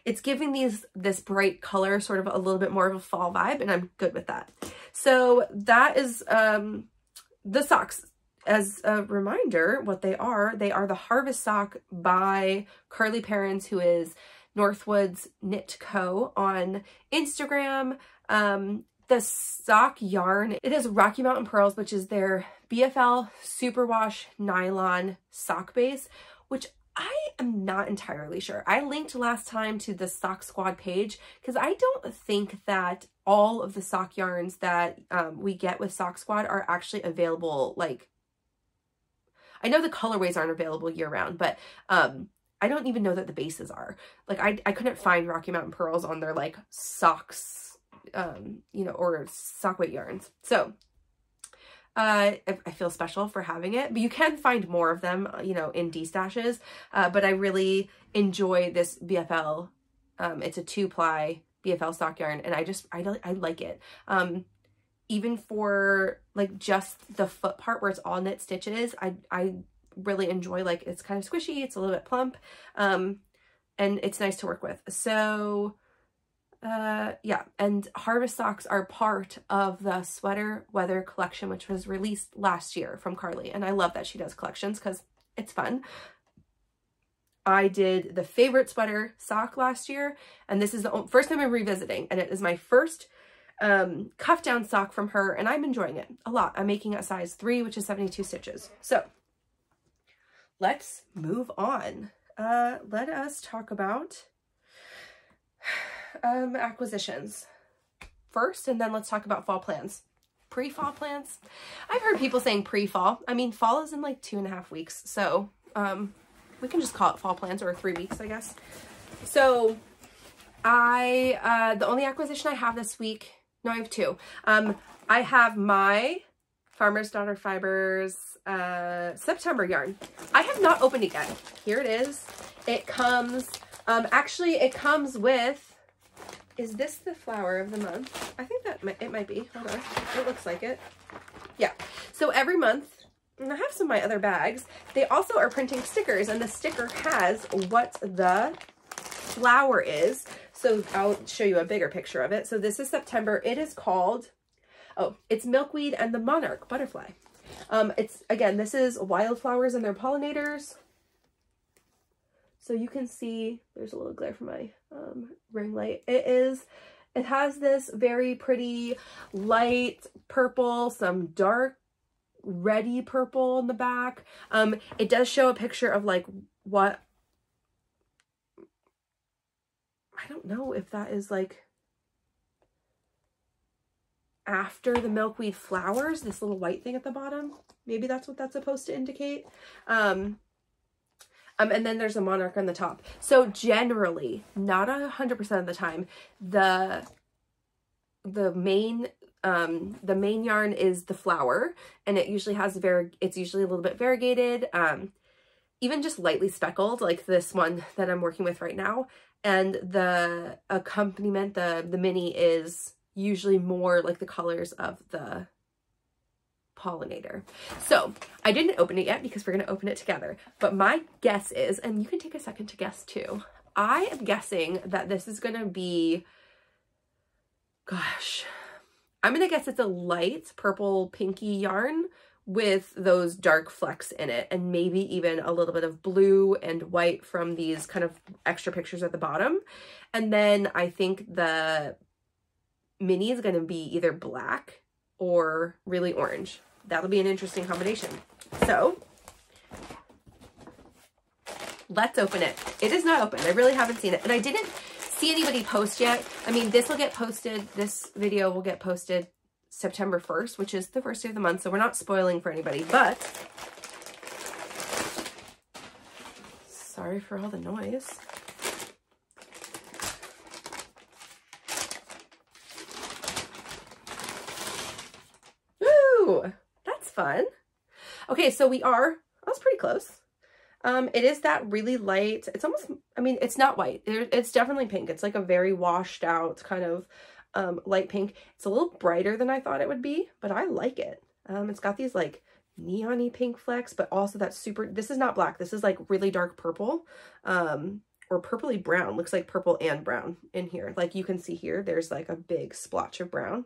It's giving this bright color sort of a little bit more of a fall vibe, and I'm good with that. So that is the socks. As a reminder, what they are the Harvest sock by Curly Parents, who is Northwoods Knit Co. on Instagram. The sock yarn, it is Rocky Mountain Pearls, which is their BFL Superwash Nylon sock base, which I am not entirely sure. I linked last time to the Sock Squad page because I don't think that all of the sock yarns that we get with Sock Squad are actually available. Like, I know the colorways aren't available year round, but I don't even know that the bases are. Like, I couldn't find Rocky Mountain Pearls on their like socks, you know, or sock weight yarns. So I feel special for having it, but you can find more of them, you know, in Destashes. But I really enjoy this BFL. It's a 2-ply BFL sock yarn, and I like it. Even for like just the foot part where it's all knit stitches, I really enjoy, like, it's kind of squishy, it's a little bit plump, and it's nice to work with. So yeah, and Harvest socks are part of the Sweater Weather collection, which was released last year from Carly, and I love that she does collections because it's fun. I did the favorite sweater sock last year, and this is the first time I'm revisiting, and it is my first cuff down sock from her, and I'm enjoying it a lot. I'm making a size 3, which is 72 stitches. So let's move on. Let us talk about acquisitions first, and then let's talk about fall plans. Pre-fall plans. I've heard people saying pre-fall. I mean, fall is in like 2.5 weeks, so we can just call it fall plans, or 3 weeks, I guess. So the only acquisition I have this week, no, I have 2. I have my Farmer's Daughter Fibers September yarn. I have not opened it yet. Here it is. It comes, actually it comes with, is this the flower of the month? I think that it might be. Hold on. It looks like it. Yeah. So every month, and I have some of my other bags, they also are printing stickers, and the sticker has what the flower is. So I'll show you a bigger picture of it. So this is September. It is called, oh, it's Milkweed and the Monarch butterfly. It's, again, this is wildflowers and their pollinators. So you can see, there's a little glare from my ring light. It has this very pretty light purple, some dark reddy purple in the back. It does show a picture of like what, I don't know if that is like after the milkweed flowers, this little white thing at the bottom. Maybe that's what that's supposed to indicate. And then there's a monarch on the top. So generally, not 100% of the time, the main yarn is the flower, and it usually has it's usually a little bit variegated, even just lightly speckled, like this one that I'm working with right now. And the accompaniment, the mini, is usually more like the colors of the pollinator. So I didn't open it yet because we're going to open it together. But my guess is, and you can take a second to guess too, I am guessing that this is going to be, gosh, I'm going to guess it's a light purple pinky yarn with those dark flecks in it, and maybe even a little bit of blue and white from these kind of extra pictures at the bottom. And then I think the mini is going to be either black or really orange. that'll be an interesting combination. So let's open it. It is not open. I really haven't seen it. And I didn't see anybody post yet. I mean, this will get posted. This video will get posted September 1st, which is the first day of the month. So we're not spoiling for anybody, but sorry for all the noise. Ooh, that's fun. Okay, so I was pretty close. It is that really light, it's almost, I mean, it's not white. It's definitely pink. It's like a very washed out kind of light pink. It's a little brighter than I thought it would be, but I like it. It's got these like neon-y pink flecks, but also that this is not black. This is like really dark purple, or purpley brown. Looks like purple and brown in here. Like you can see here, there's like a big splotch of brown.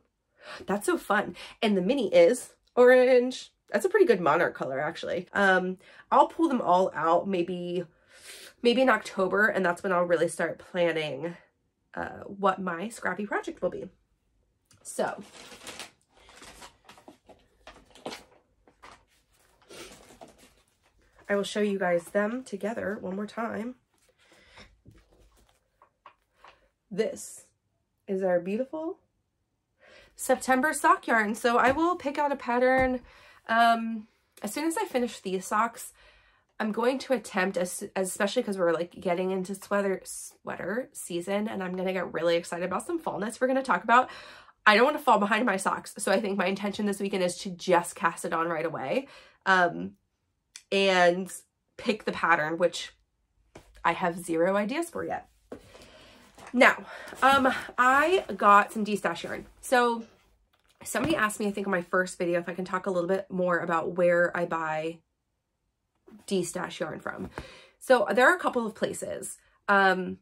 That's so fun. And the mini is orange. That's a pretty good Monarch color, actually. I'll pull them all out maybe in October, and that's when I'll really start planning what my scrappy project will be. So I will show you guys them together one more time. This is our beautiful September sock yarn. So I will pick out a pattern as soon as I finish these socks. I'm going to attempt, especially because we're like getting into sweater season, and I'm going to get really excited about some fall knits we're going to talk about. I don't want to fall behind my socks. So I think my intention this weekend is to just cast it on right away, and pick the pattern, which I have zero ideas for yet. Now, I got some Destash yarn. So somebody asked me, I think in my first video, if I can talk a little bit more about where I buy Destash yarn from. So there are a couple of places. I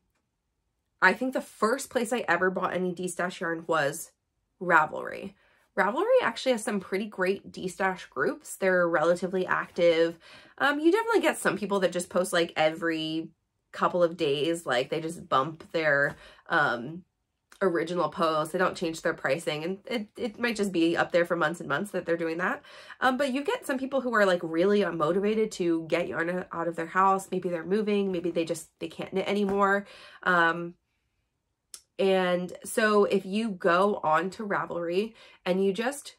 think the first place I ever bought any Destash yarn was Ravelry. Ravelry actually has some pretty great Destash groups. They're relatively active. You definitely get some people that just post like every couple of days, like they just bump their original post. They don't change their pricing, and it might just be up there for months and months that they're doing that. But you get some people who are like really motivated to get yarn out of their house. Maybe they're moving, maybe they can't knit anymore. And so if you go on to Ravelry and you just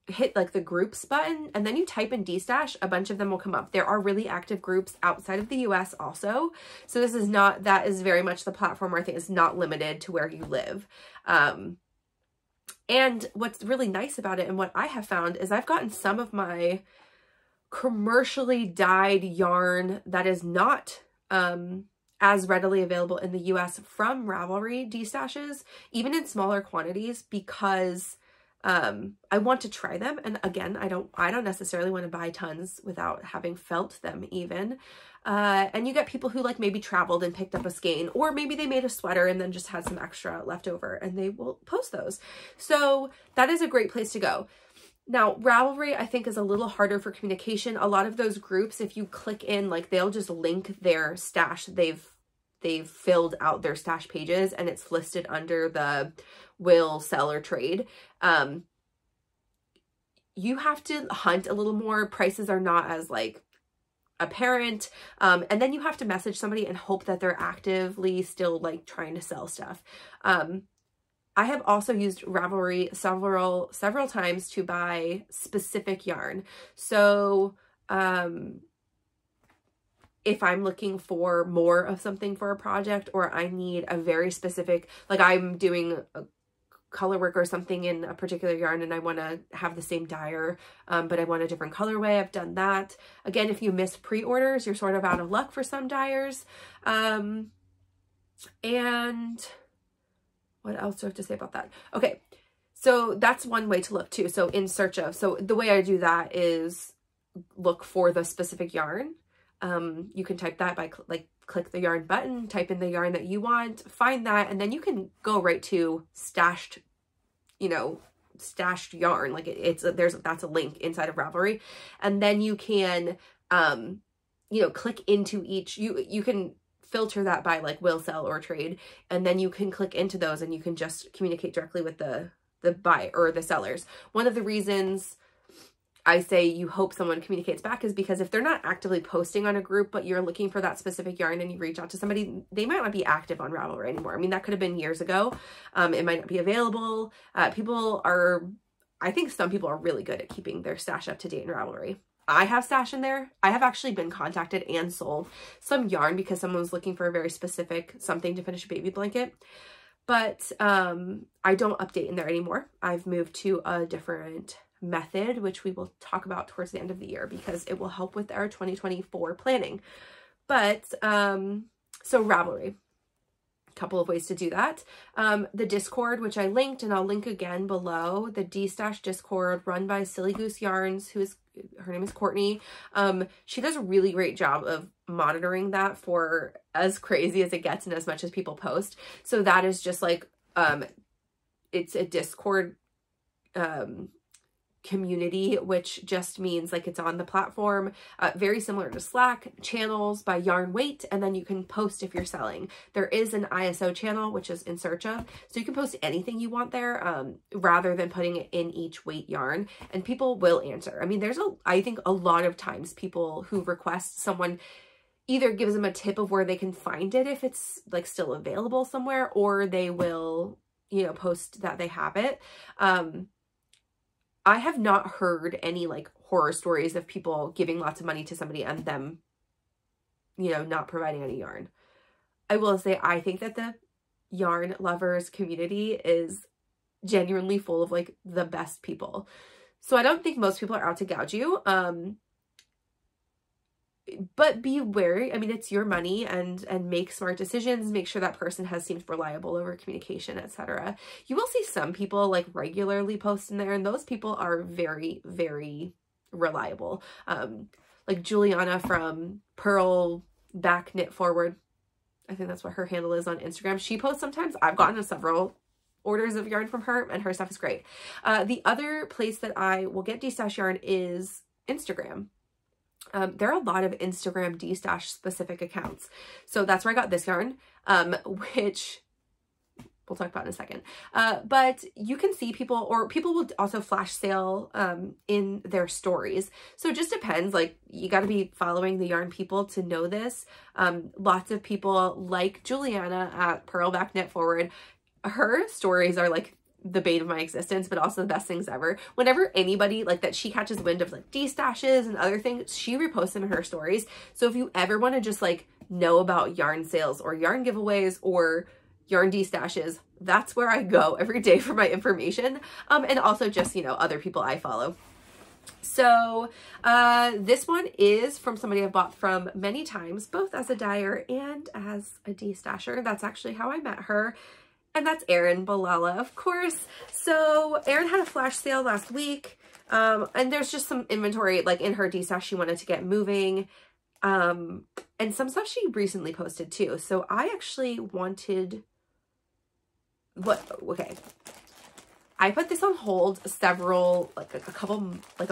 hit like the groups button and then you type in Destash, a bunch of them will come up. There are really active groups outside of the US also. So that is very much the platform where I think is not limited to where you live. And what's really nice about it, and what I have found, is I've gotten some of my commercially dyed yarn that is not as readily available in the US from Ravelry Destashes, even in smaller quantities, because I want to try them. And again, I don't necessarily want to buy tons without having felt them even. And you get people who like maybe traveled and picked up a skein, or maybe they made a sweater and then just had some extra left over, and they will post those. So that is a great place to go. Now, Ravelry, I think, is a little harder for communication. A lot of those groups, if you click in, like they'll just link their stash. They've filled out their stash pages, and it's listed under the will, sell, or trade. You have to hunt a little more. Prices are not as like apparent. And then you have to message somebody and hope that they're actively still like trying to sell stuff. I have also used Ravelry several times to buy specific yarn. So, if I'm looking for more of something for a project, or I need a very specific, like I'm doing a color work or something in a particular yarn and I want to have the same dyer, but I want a different colorway, I've done that. Again, if you miss pre-orders, you're sort of out of luck for some dyers. And what else do I have to say about that? Okay, so that's one way to look too. So in search of, so the way I do that is look for the specific yarn. You can type that by click the yarn button, type in the yarn that you want, find that, and then you can go right to stashed yarn. Like that's a link inside of Ravelry, and then you can click into each. You can filter that by like will, sell, or trade, and then you can click into those and you can just communicate directly with the buyer or the sellers. One of the reasons I say you hope someone communicates back is because if they're not actively posting on a group, but you're looking for that specific yarn and you reach out to somebody, they might not be active on Ravelry anymore. I mean, that could have been years ago. It might not be available. I think some people are really good at keeping their stash up to date in Ravelry. I have stash in there. I have actually been contacted and sold some yarn because someone was looking for a very specific something to finish a baby blanket. But I don't update in there anymore. I've moved to a different method, which we will talk about towards the end of the year because it will help with our 2024 planning. But so Ravelry, a couple of ways to do that. The Discord, which I linked and I'll link again below, the Destash Discord run by Silly Goose Yarns, her name is Courtney. She does a really great job of monitoring that for as crazy as it gets and as much as people post. So that is just like, it's a Discord community, which just means like it's on the platform, very similar to Slack, channels by yarn weight, and then you can post if you're selling. There is an ISO channel, which is in search of, so you can post anything you want there, rather than putting it in each weight yarn, and people will answer. I mean, I think a lot of times people who request, someone either gives them a tip of where they can find it if it's like still available somewhere, or they will, you know, post that they have it. I have not heard any like horror stories of people giving lots of money to somebody and them, you know, not providing any yarn. I will say, I think that the yarn lovers community is genuinely full of like the best people. So I don't think most people are out to gouge you. But be wary. I mean, it's your money, and make smart decisions. Make sure that person has seemed reliable over communication, etc. You will see some people like regularly post in there, and those people are very, very reliable. Like Juliana from Purl Back Knit Forward. I think that's what her handle is on Instagram. She posts sometimes. I've gotten several orders of yarn from her, and her stuff is great. The other place that I will get Destash yarn is Instagram. There are a lot of Instagram Destash specific accounts. So that's where I got this yarn, which we'll talk about in a second. But you can see people, or people will also flash sale in their stories. So it just depends. Like, you got to be following the yarn people to know this. Lots of people like Juliana at Purl Back Knit Forward. Her stories are like the bane of my existence, but also the best things ever. Whenever anybody like that she catches wind of like destashes and other things, she reposts them in her stories. So if you ever want to just like know about yarn sales or yarn giveaways or yarn destashes, that's where I go every day for my information. And also just, you know, other people I follow. So this one is from somebody I've bought from many times, both as a dyer and as a destasher. That's actually how I met her. And that's Erin Balala, of course. So Erin had a flash sale last week. And there's just some inventory like in her destash she wanted to get moving. And some stuff she recently posted too. So I actually wanted okay. I put this on hold a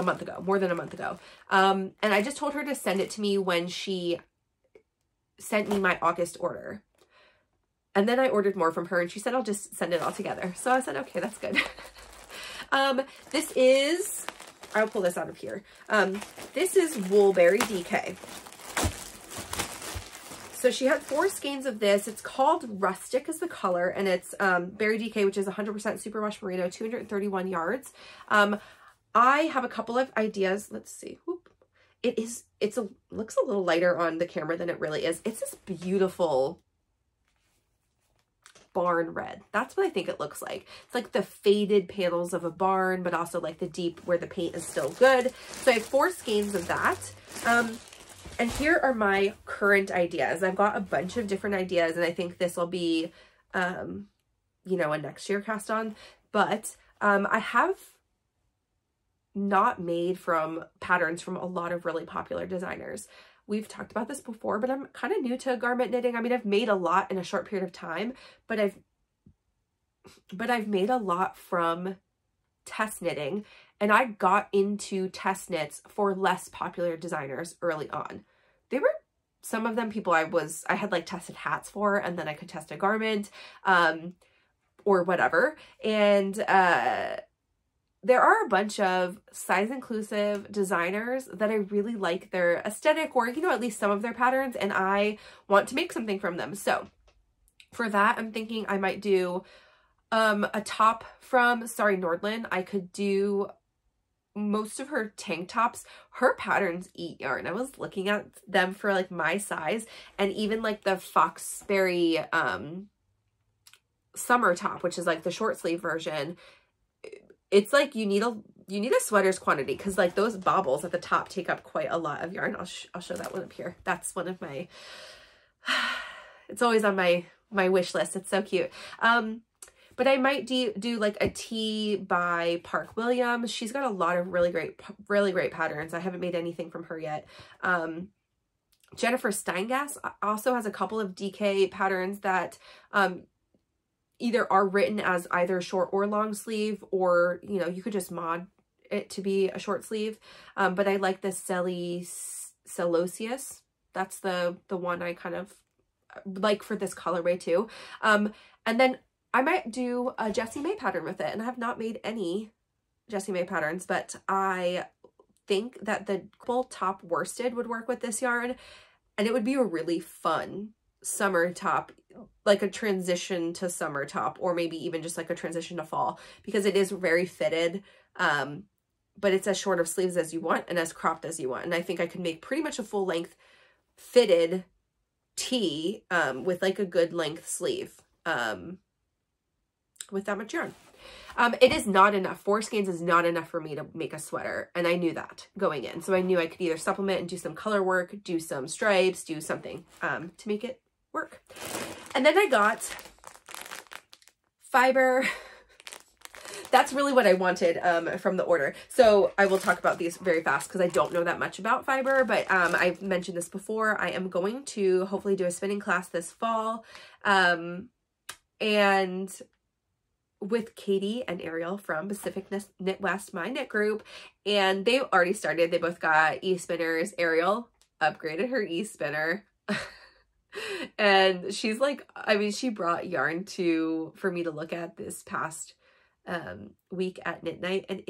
month ago, more than a month ago. And I just told her to send it to me when she sent me my August order. And then I ordered more from her and she said, I'll just send it all together. So I said, okay, that's good. This is, I'll pull this out of here. This is Woolberry DK. So she had 4 skeins of this. It's called Rustic is the color, and it's Berry DK, which is 100% superwash merino, 231 yards. I have a couple of ideas. Let's see. Whoop. Looks a little lighter on the camera than it really is. It's this beautiful barn red. That's what I think it looks like. It's like the faded panels of a barn, but also like the deep where the paint is still good. So I have 4 skeins of that. And here are my current ideas. I've got a bunch of different ideas, and I think this will be, you know, a next year cast on. But I have not made from patterns from a lot of really popular designers. We've talked about this before, but I'm kind of new to garment knitting. I mean, I've made a lot in a short period of time, but I've made a lot from test knitting, and I got into test knits for less popular designers early on. They were some of them people I had like tested hats for, and then I could test a garment, or whatever. And there are a bunch of size inclusive designers that I really like their aesthetic, or, you know, at least some of their patterns, and I want to make something from them. So for that, I'm thinking I might do a top from Sorry Nordland. I could do most of her tank tops. Her patterns eat yarn. I was looking at them for like my size, and even like the Foxberry summer top, which is like the short sleeve version. It's like you need a sweater's quantity, because like those bobbles at the top take up quite a lot of yarn. I'll show that one up here. That's one of my, it's always on my wish list. It's so cute. But I might do like a tee by Park Williams. She's got a lot of really great patterns. I haven't made anything from her yet. Jennifer Steingass also has a couple of DK patterns that either are written as either short or long sleeve, or, you know, you could just mod it to be a short sleeve. But I like the Celosius. That's the one I kind of like for this colorway too. And then I might do a Jessie May pattern with it, and I have not made any Jessie May patterns, but I think that the top worsted would work with this yarn, and it would be a really fun summer top, like a transition to summer top, or maybe even just like a transition to fall, because it is very fitted, but it's as short of sleeves as you want and as cropped as you want. And I think I could make pretty much a full length fitted tee with like a good length sleeve with that much yarn. It is not enough. 4 skeins is not enough for me to make a sweater, and I knew that going in. So I knew I could either supplement and do some color work, do some stripes, do something to make it work. And then I got fiber. That's really what I wanted from the order. So I will talk about these very fast because I don't know that much about fiber, but I've mentioned this before. I am going to hopefully do a spinning class this fall. And with Katie and Ariel from Pacific Knit West, my knit group, and they've already started. They both got e-spinners. Ariel upgraded her e-spinner. And she's like, I mean, she brought yarn for me to look at this past week at Knit Night, and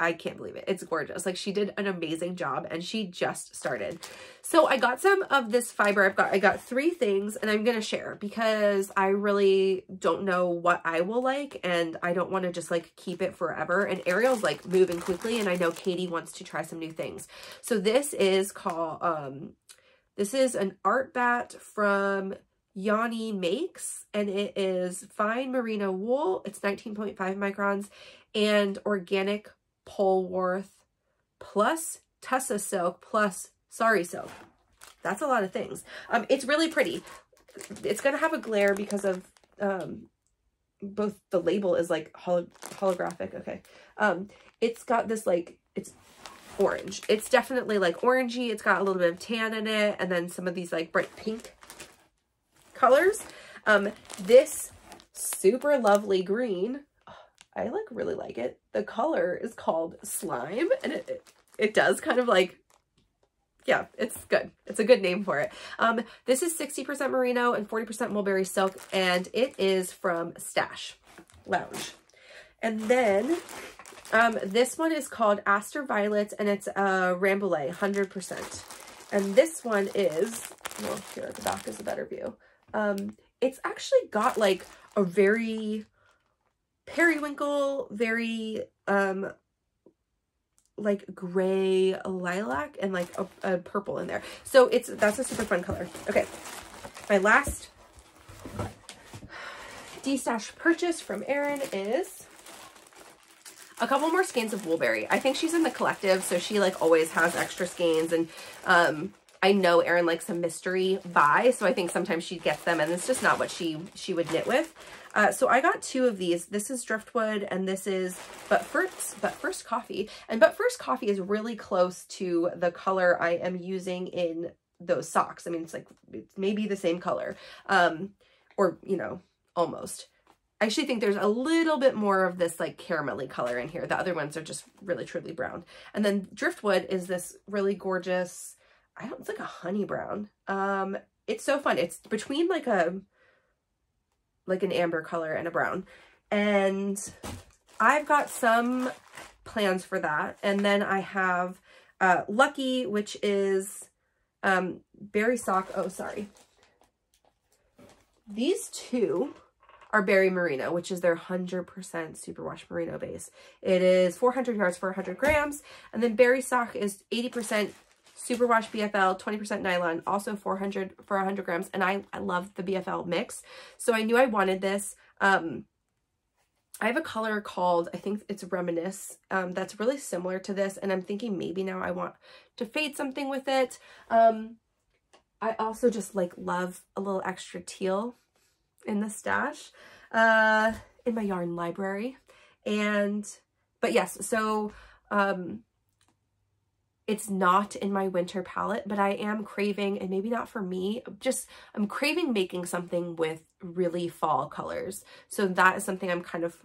I can't believe it. It's gorgeous. Like, she did an amazing job, and she just started. So I got some of this fiber. I got 3 things, and I'm going to share because I really don't know what I will like, and I don't want to just like keep it forever. And Ariel's like moving quickly, and I know Katie wants to try some new things. So this is called, this is an art bat from Yanni Makes, and it is fine merino wool. It's 19.5 microns and organic Polworth plus Tussa silk plus Sari silk. That's a lot of things. It's really pretty. It's going to have a glare because of both the label is like holographic. Okay. It's got this like, it's orange. It's definitely like orangey. It's got a little bit of tan in it, and then some of these like bright pink colors. This super lovely green, I like really like it. The color is called Slime, and it does kind of like, yeah, it's good. It's a good name for it. This is 60% merino and 40% mulberry silk, and it is from Stash Lounge. And then this one is called Aster Violets, and it's a Rambouillet 100%. And this one is, well, here at the back is a better view. It's actually got like a very periwinkle, very like gray lilac, and like a purple in there. So that's a super fun color. Okay, my last Destash purchase from Erin is a couple more skeins of Woolberry. I think she's in the collective, so she like always has extra skeins, and I know Erin likes a mystery buy, so I think sometimes she gets them, and it's just not what she would knit with. So I got 2 of these. This is Driftwood, and this is But First Coffee. And But First Coffee is really close to the color I am using in those socks. I mean, it's maybe the same color, or, you know, almost. I actually think there's a little bit more of this like caramelly color in here. The other ones are just really truly brown. And then Driftwood is this really gorgeous, it's like a honey brown. It's so fun. It's between like an amber color and a brown. And I've got some plans for that. And then I have Lucky, which is berry sock. Oh, sorry. These two are berry merino, which is their 100% superwash merino base. It is 400 yards for 100 grams. And then berry sock is 80% superwash BFL, 20% nylon, also 400 for 100 grams. And I love the BFL mix. So I knew I wanted this. I have a color called, I think it's Reminisce, that's really similar to this. And I'm thinking maybe now I want to fade something with it. I also just like love a little extra teal in the stash, in my yarn library. But yes, so, it's not in my winter palette, but I am craving, and maybe not for me, just I'm craving making something with really fall colors. So that is something I'm kind of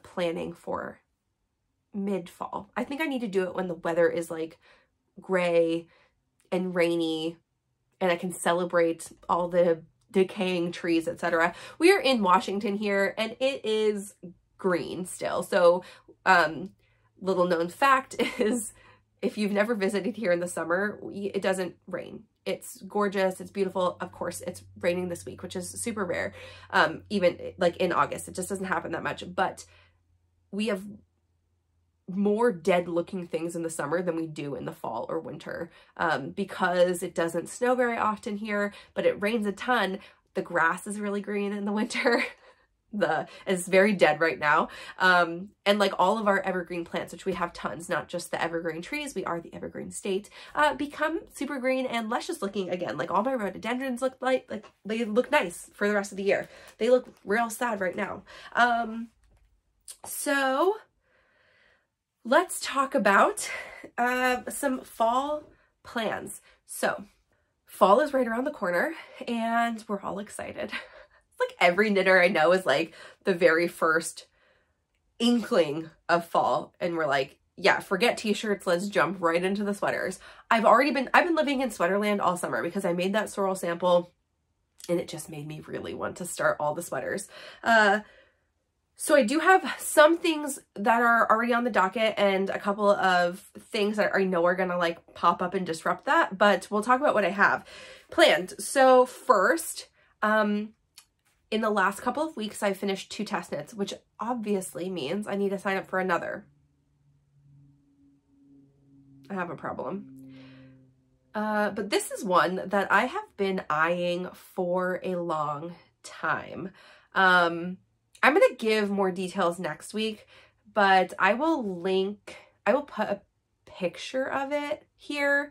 planning for mid-fall. I think I need to do it when the weather is like gray and rainy and I can celebrate all the decaying trees, etc. We are in Washington here and it is green still. So little known fact is, if you've never visited here in the summer, it doesn't rain. It's gorgeous. It's beautiful. Of course, it's raining this week, which is super rare. Even like in August, it just doesn't happen that much. But we have more dead looking things in the summer than we do in the fall or winter, because it doesn't snow very often here, but it rains a ton. The grass is really green in the winter. It's very dead right now. And like all of our evergreen plants, which we have tons, not just the evergreen trees, we are the evergreen state, become super green and luscious looking again. Like all my rhododendrons look like they look nice for the rest of the year. They look real sad right now. So let's talk about some fall plans. So fall is right around the corner and we're all excited. Like every knitter I know is like the very first inkling of fall, and we're like, yeah, forget t-shirts, let's jump right into the sweaters. I've been living in Sweaterland all summer because I made that sorrel sample and it just made me really want to start all the sweaters. So I do have some things that are already on the docket and a couple of things that I know are gonna like pop up and disrupt that, but we'll talk about what I have planned. So first, in the last couple of weeks, I finished 2 test knits, which obviously means I need to sign up for another. I have a problem. But this is one that I have been eyeing for a long time. I'm going to give more details next week, but I will put a picture of it here.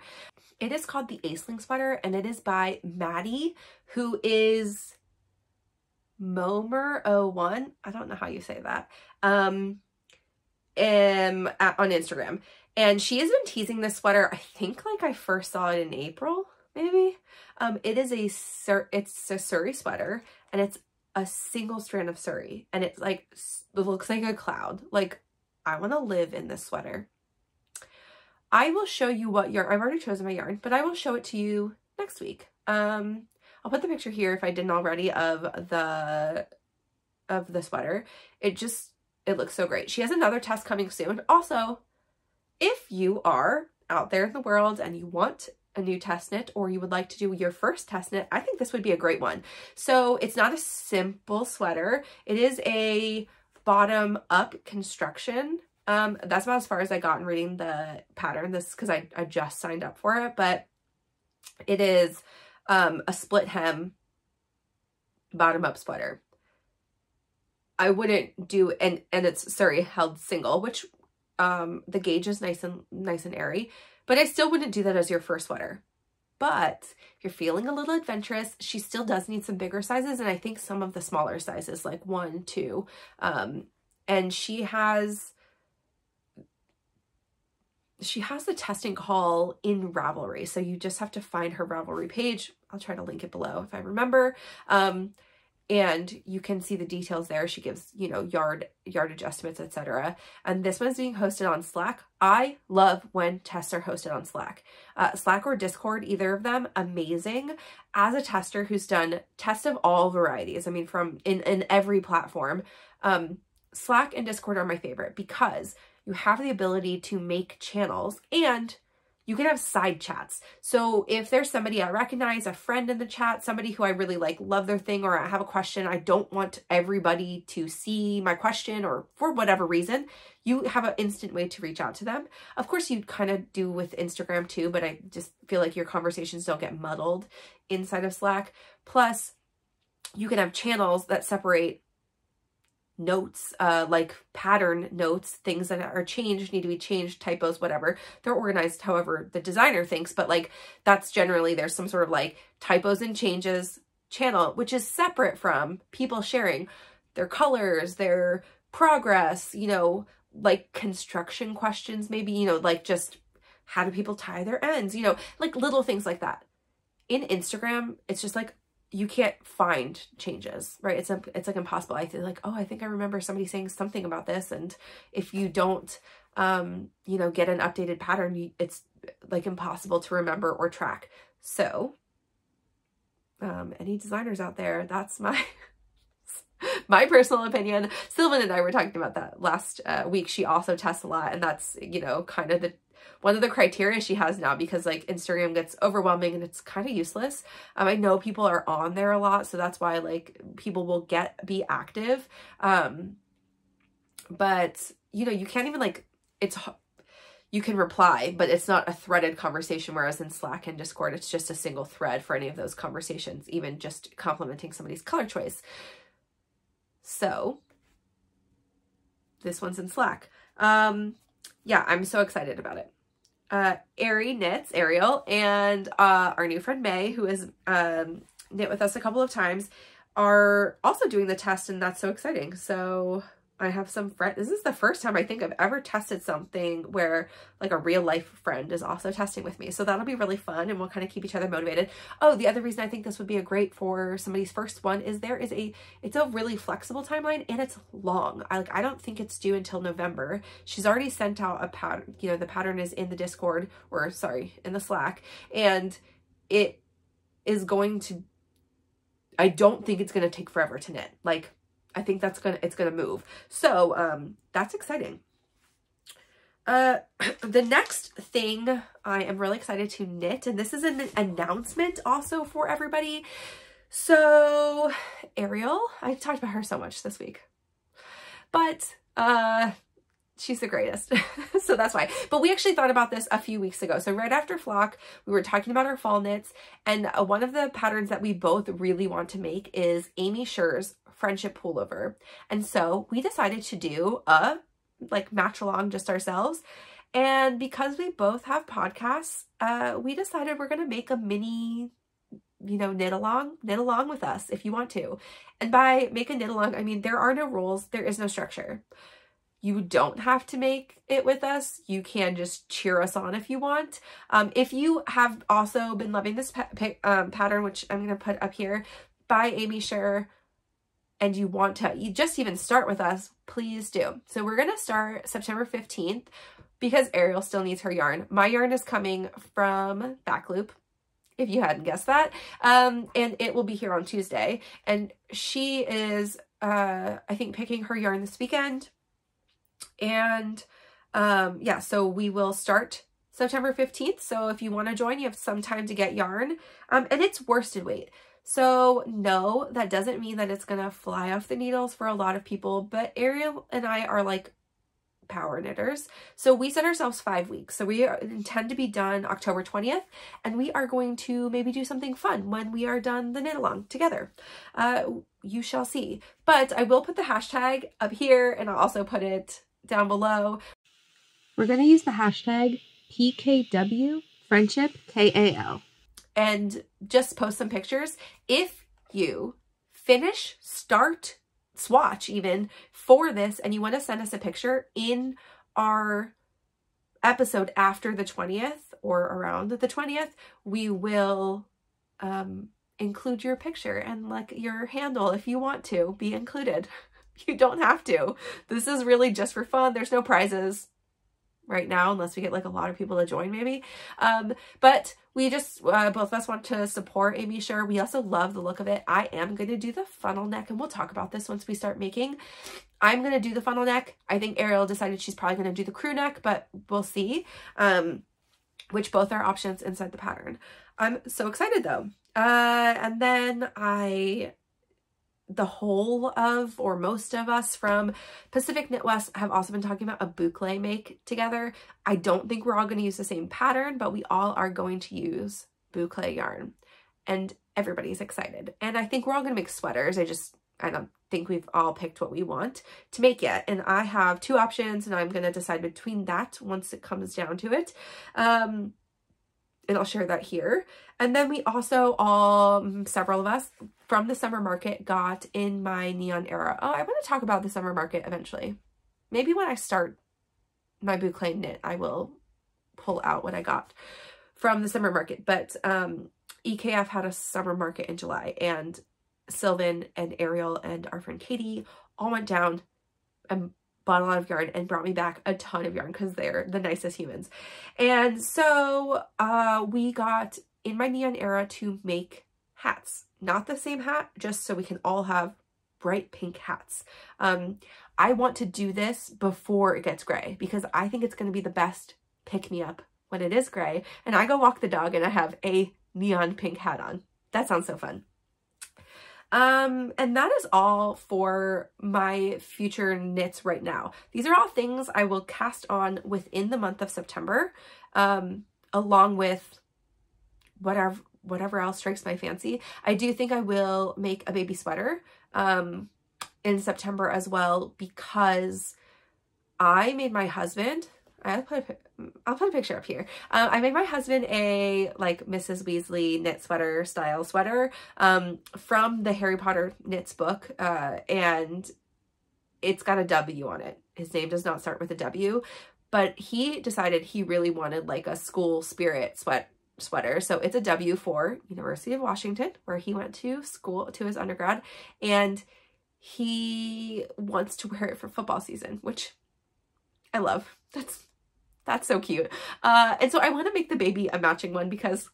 It is called the Aisling sweater and it is by Maddie, who is Momer01, I don't know how you say that, on Instagram. And she has been teasing this sweater. I think like I first saw it in April, maybe. It is it's a Surrey sweater and it's a single strand of Surrey and it's like, it looks like a cloud. Like I want to live in this sweater. I will show you what yarn, I've already chosen my yarn, but I will show it to you next week. I'll put the picture here if I didn't already of the sweater. It looks so great. She has another test coming soon. Also, if you are out there in the world and you want a new test knit or you would like to do your first test knit, I think this would be a great one. So it's not a simple sweater. It is a bottom up construction. That's about as far as I got in reading the pattern. This because I just signed up for it, but it is a split hem bottom up sweater. I wouldn't do, and it's Surrey held single, which the gauge is nice and airy, but I still wouldn't do that as your first sweater. But if you're feeling a little adventurous, she still does need some bigger sizes, and I think some of the smaller sizes like 1, 2, and she has the testing call in Ravelry. So you just have to find her Ravelry page. I'll try to link it below if I remember. And you can see the details there. She gives, you know, yardage estimates, etc. And this one's being hosted on Slack. I love when tests are hosted on Slack. Slack or Discord, either of them, amazing. As a tester who's done tests of all varieties, I mean, from in every platform, Slack and Discord are my favorite because you have the ability to make channels and you can have side chats. So if there's somebody I recognize, a friend in the chat, somebody who I really like, love their thing, or I have a question, I don't want everybody to see my question, or for whatever reason, you have an instant way to reach out to them. Of course, you kind of do with Instagram too, but I just feel like your conversations don't get muddled inside of Slack. Plus, you can have channels that separate notes, like pattern notes, things that are changed, need to be changed, typos, whatever. They're organized however the designer thinks, but like that's generally, there's some sort of like typos and changes channel, which is separate from people sharing their colors, their progress, you know, like construction questions, maybe, you know, like just how do people tie their ends, you know, like little things like that. In Instagram, it's just like, you can't find changes, right? It's like impossible. I feel like, oh, I think I remember somebody saying something about this. And if you don't, you know, get an updated pattern, it's like impossible to remember or track. So, any designers out there, that's my, my personal opinion. Sylvan and I were talking about that last week. She also tests a lot, and that's, you know, kind of one of the criteria she has now, because like Instagram gets overwhelming and it's kind of useless. I know people are on there a lot, so that's why like people will be active. But you know, you can't even like, you can reply, but it's not a threaded conversation. Whereas in Slack and Discord, it's just a single thread for any of those conversations, even just complimenting somebody's color choice. So this one's in Slack. Yeah, I'm so excited about it. Ariel, and our new friend May, who has knit with us a couple of times, are also doing the test, and that's so exciting. So I have some friends. This is the first time I think I've ever tested something where like a real life friend is also testing with me. So that'll be really fun, and we'll kind of keep each other motivated. Oh, the other reason I think this would be a great for somebody's first one is it's a really flexible timeline, and it's long. I don't think it's due until November. She's already sent out a pattern, you know, the pattern is in the Discord, or sorry, in the Slack, and it is going to, I don't think it's going to take forever to knit. Like, I think it's gonna move. So that's exciting. The next thing I am really excited to knit, and this is an announcement also for everybody. So Ariel, I talked about her so much this week, but she's the greatest. So that's why. But we actually thought about this a few weeks ago. So right after Flock, we were talking about our fall knits, and one of the patterns that we both really want to make is Amy Scher's Friendship Pullover. And so we decided to do a like match along just ourselves. And because we both have podcasts, we decided we're going to make a mini, you know, knit along with us if you want to. And by make a knit along, I mean, there are no rules. There is no structure. You don't have to make it with us. You can just cheer us on if you want. If you have also been loving this pattern, which I'm going to put up here, by Amy Scher, and you want to just even start with us, please do. So we're going to start September 15th because Ariel still needs her yarn. My yarn is coming from Backloop, if you hadn't guessed that. And it will be here on Tuesday. And she is, I think, picking her yarn this weekend. And yeah, so we will start September 15th. So if you want to join, you have some time to get yarn. And it's worsted weight. So no, that doesn't mean that it's going to fly off the needles for a lot of people, but Ariel and I are like power knitters. So we set ourselves 5 weeks. So we intend to be done October 20th, and we are going to maybe do something fun when we are done the knit along together. You shall see, but I will put the hashtag up here, and I'll also put it down below. We're going to use the hashtag PKW Friendship KAL. And just post some pictures. If you finish, start, swatch even for this, and you want to send us a picture in our episode after the 20th or around the 20th, we will include your picture and like your handle if you want to be included. You don't have to. This is really just for fun. There's no prizes right now, unless we get like a lot of people to join maybe. But we just, both of us want to support Amy Scher. We also love the look of it. I am going to do the funnel neck, and we'll talk about this once we start making. I'm going to do the funnel neck. I think Ariel decided she's probably going to do the crew neck, but we'll see, which both are options inside the pattern. I'm so excited though. And then the whole of, or most of us from Pacific Knit West have also been talking about a boucle make together. I don't think we're all going to use the same pattern, but we all are going to use boucle yarn, and everybody's excited. And I think we're all going to make sweaters. I don't think we've all picked what we want to make yet. And I have 2 options, and I'm going to decide between that once it comes down to it. And I'll share that here. And then we also several of us from the summer market got in my Neon Era. Oh, I want to talk about the summer market eventually. Maybe when I start my boucle knit, I will pull out what I got from the summer market. But EKF had a summer market in July, and Sylvan and Ariel and our friend Katie all went down and bought a lot of yarn and brought me back a ton of yarn because they're the nicest humans. And so we got in my Neon Era to make hats. Not the same hat, just so we can all have bright pink hats. I want to do this before it gets gray because I think it's going to be the best pick-me-up when it is gray and I go walk the dog and I have a neon pink hat on. That sounds so fun. And that is all for my future knits right now. These are all things I will cast on within the month of September, along with whatever else strikes my fancy. I do think I will make a baby sweater in September as well, because I made my husband, I'll put a picture up here. I made my husband a like Mrs. Weasley knit sweater style sweater from the Harry Potter knits book, and it's got a W on it. His name does not start with a W, but he decided he really wanted like a school spirit sweater. So it's a W for University of Washington, where he went to school, to his undergrad, and he wants to wear it for football season, which I love. That's so cute. And so I want to make the baby a matching one because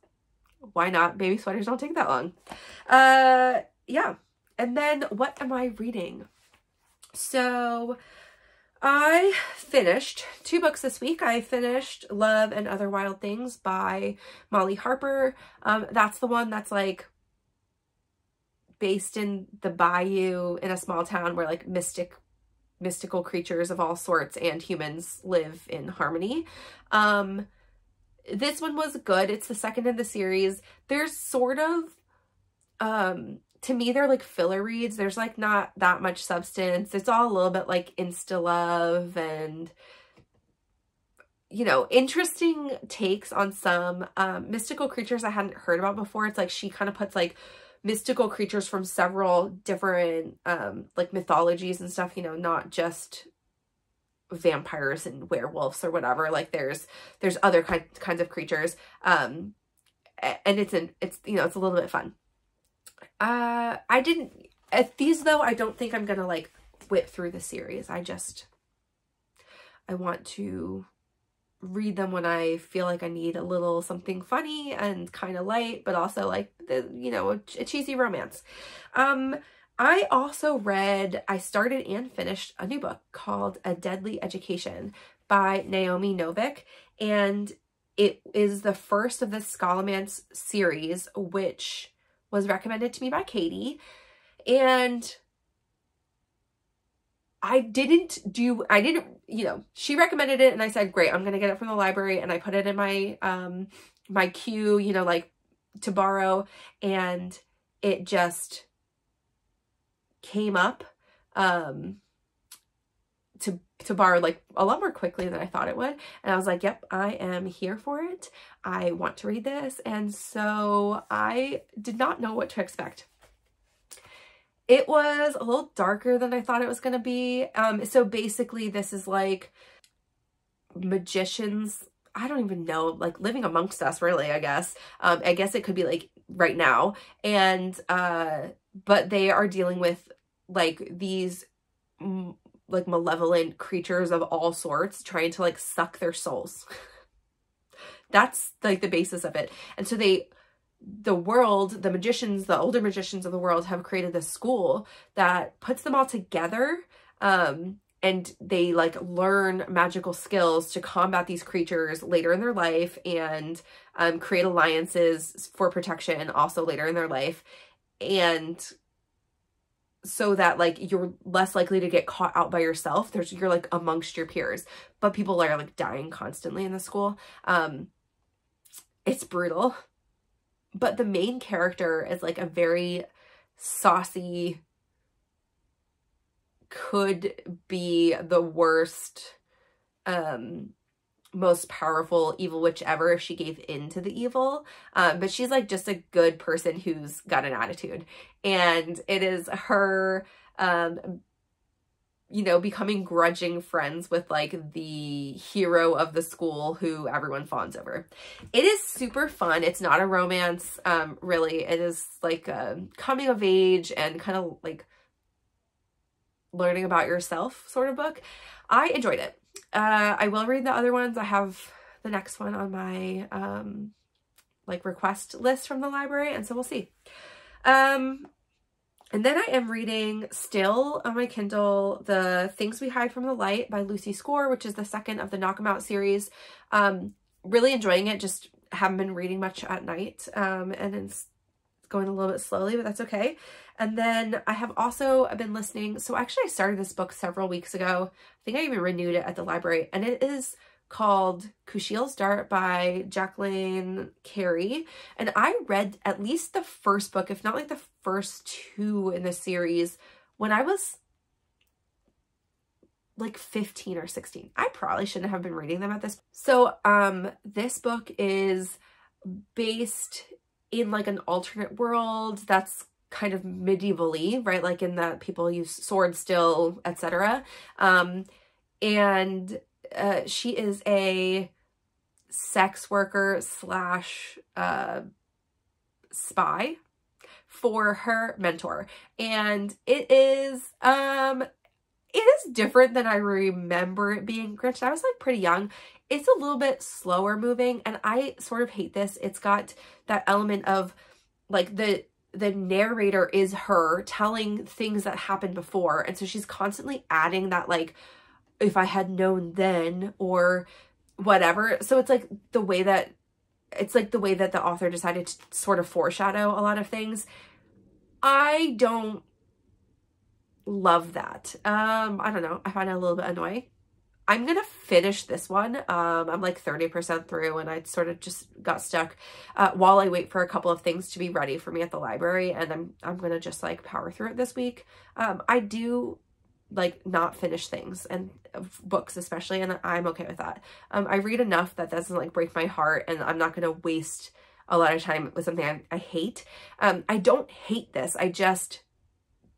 why not? Baby sweaters don't take that long. Yeah. And then what am I reading? So I finished 2 books this week. I finished Love and Other Wild Things by Molly Harper. That's the one that's like based in the bayou in a small town where like mystical creatures of all sorts and humans live in harmony. This one was good. It's the second in the series. There's sort of, to me, they're like filler reads. There's like not that much substance. It's all a little bit like insta love and, interesting takes on some mystical creatures I hadn't heard about before. It's like she kind of puts like mystical creatures from several different like mythologies and stuff, not just vampires and werewolves or whatever. Like there's other kinds of creatures, and it's a little bit fun. These though, I don't think I'm gonna like whip through the series. I want to read them when I feel like I need a little something funny and kind of light, but also like a cheesy romance. I also I started and finished a new book called A Deadly Education by Naomi Novik, and it is the first of the Scholomance series, which was recommended to me by Katie, and she recommended it and I said, great, I'm going to get it from the library, and I put it in my, my queue, like to borrow, and it just came up, to borrow like a lot more quickly than I thought it would. And I was like, yep, I am here for it. I want to read this. And so I did not know what to expect. It was a little darker than I thought it was going to be. So basically this is like magicians, I don't even know, like living amongst us really, I guess. I guess it could be like right now. And, but they are dealing with like these like malevolent creatures of all sorts trying to like suck their souls. That's like the basis of it. And so the older magicians of the world have created this school that puts them all together And they like learn magical skills to combat these creatures later in their life, and create alliances for protection also later in their life. And so that like you're less likely to get caught out by yourself. You're like amongst your peers, but people are like dying constantly in the school. It's brutal, but the main character is like a very saucy, could be the worst, most powerful evil witch ever if she gave in to the evil. But she's like just a good person who's got an attitude. And it is her, you know, becoming grudging friends with like the hero of the school who everyone fawns over. It is super fun. It's not a romance, really. It is like a coming of age and kind of like learning about yourself sort of book. I enjoyed it. I will read the other ones. I have the next one on my like request list from the library, and so we'll see. And then I am reading still on my Kindle The Things We Hide from the Light by Lucy Score, which is the second of the Knock 'Em Out series. Really enjoying it, just haven't been reading much at night, and it's going a little bit slowly, but that's okay. And then I have also been listening, so actually I started this book several weeks ago. I think I even renewed it at the library, and it is called Kushiel's Dart by Jacqueline Carey. And I read at least the first book, if not like the first two in the series, when I was like 15 or 16. I probably shouldn't have been reading them at this. So this book is based in like an alternate world that's kind of medievally, right? Like in that people use swords still, etc. And she is a sex worker slash spy for her mentor. And it is different than I remember it being. Granted, I was like pretty young. It's a little bit slower moving, and I sort of hate this. It's got that element of like the narrator is her telling things that happened before, and so she's constantly adding that like, if I had known then or whatever. So it's like the way that the author decided to sort of foreshadow a lot of things. I don't love that. I don't know. I find it a little bit annoying. I'm gonna finish this one. I'm like 30% through, and I sort of just got stuck while I wait for a couple of things to be ready for me at the library, and I'm gonna just like power through it this week. I do like not finish things, and books especially, and I'm okay with that. I read enough that doesn't like break my heart, and I'm not gonna waste a lot of time with something I hate. I don't hate this. I just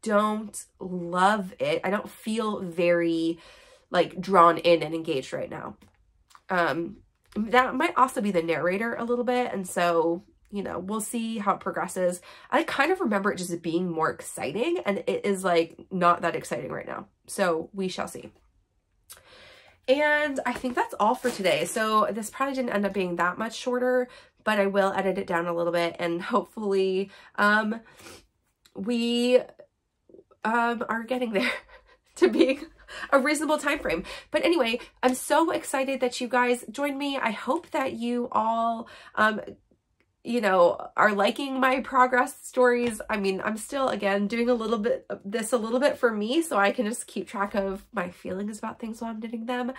don't love it. I don't feel very like drawn in and engaged right now. That might also be the narrator a little bit, and so, you know, we'll see how it progresses. I kind of remember it just being more exciting, and it is like not that exciting right now, so we shall see. And I think that's all for today. So this probably didn't end up being that much shorter, but I will edit it down a little bit, and hopefully we are getting there to being a reasonable time frame. But anyway, I'm so excited that you guys joined me. I hope that you all you know, are liking my progress stories. I mean, I'm still, again, doing a little bit for me, so I can just keep track of my feelings about things while I'm knitting them.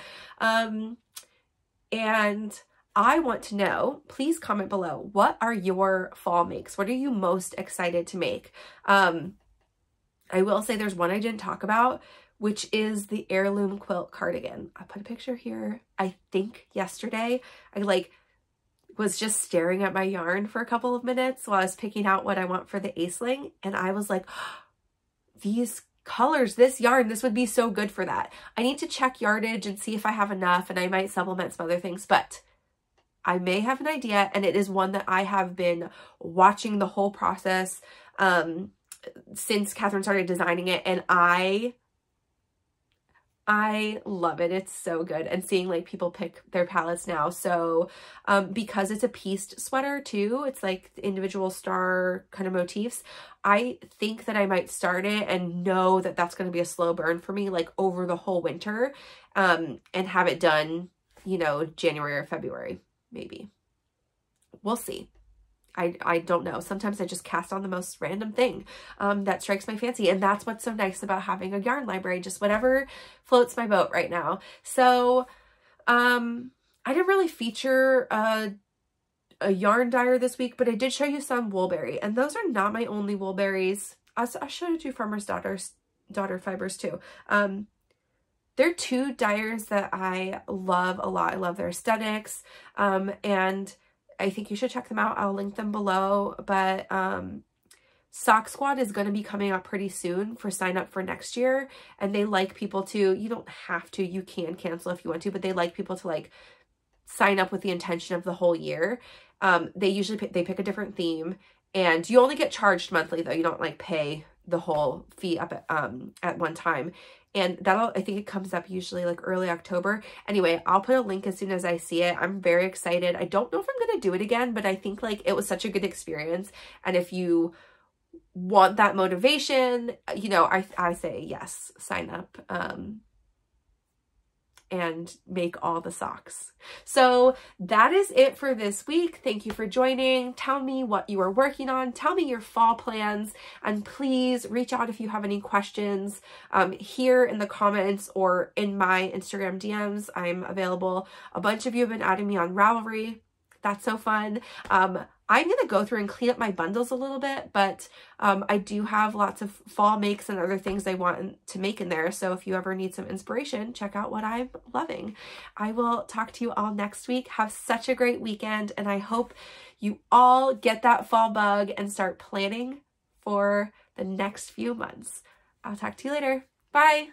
And I want to know, please comment below, what are your fall makes? What are you most excited to make? I will say there's one I didn't talk about, which is the heirloom quilt cardigan. I put a picture here. I think yesterday I like was just staring at my yarn for a couple of minutes while I was picking out what I want for the Aisling, and I was like, oh, these colors, this yarn, this would be so good for that. I need to check yardage and see if I have enough, and I might supplement some other things, but I may have an idea, and it is one that I have been watching the whole process since Catherine started designing it, and I I love it. It's so good. And seeing like people pick their palettes now. So because it's a pieced sweater too, it's like individual star kind of motifs. I think that I might start it and know that that's going to be a slow burn for me, like over the whole winter, and have it done, you know, January or February, maybe. We'll see. I don't know. Sometimes I just cast on the most random thing that strikes my fancy. And that's what's so nice about having a yarn library, just whatever floats my boat right now. So I didn't really feature a yarn dyer this week, but I did show you some Woolberry. And those are not my only Woolberries. I showed you Farmer's Daughter fibers too. They're two dyers that I love a lot. I love their aesthetics. And I think you should check them out. I'll link them below, but Sock Squad is going to be coming up pretty soon for sign up for next year. And they like people to, you don't have to, you can cancel if you want to, but they like people to like sign up with the intention of the whole year. They usually they pick a different theme, and you only get charged monthly though. You don't like pay the whole fee up at one time. And I think it comes up usually like early October. Anyway, I'll put a link as soon as I see it. I'm very excited. I don't know if I'm going to do it again, but I think like it was such a good experience. And if you want that motivation, you know, I say yes, sign up. And make all the socks. So that is it for this week. Thank you for joining. Tell me what you are working on. Tell me your fall plans, and please reach out if you have any questions here in the comments or in my Instagram DMs. I'm available. A bunch of you have been adding me on Ravelry. That's so fun. I'm going to go through and clean up my bundles a little bit, but I do have lots of fall makes and other things I want to make in there. So if you ever need some inspiration, check out what I'm loving. I will talk to you all next week. Have such a great weekend, and I hope you all get that fall bug and start planning for the next few months. I'll talk to you later. Bye.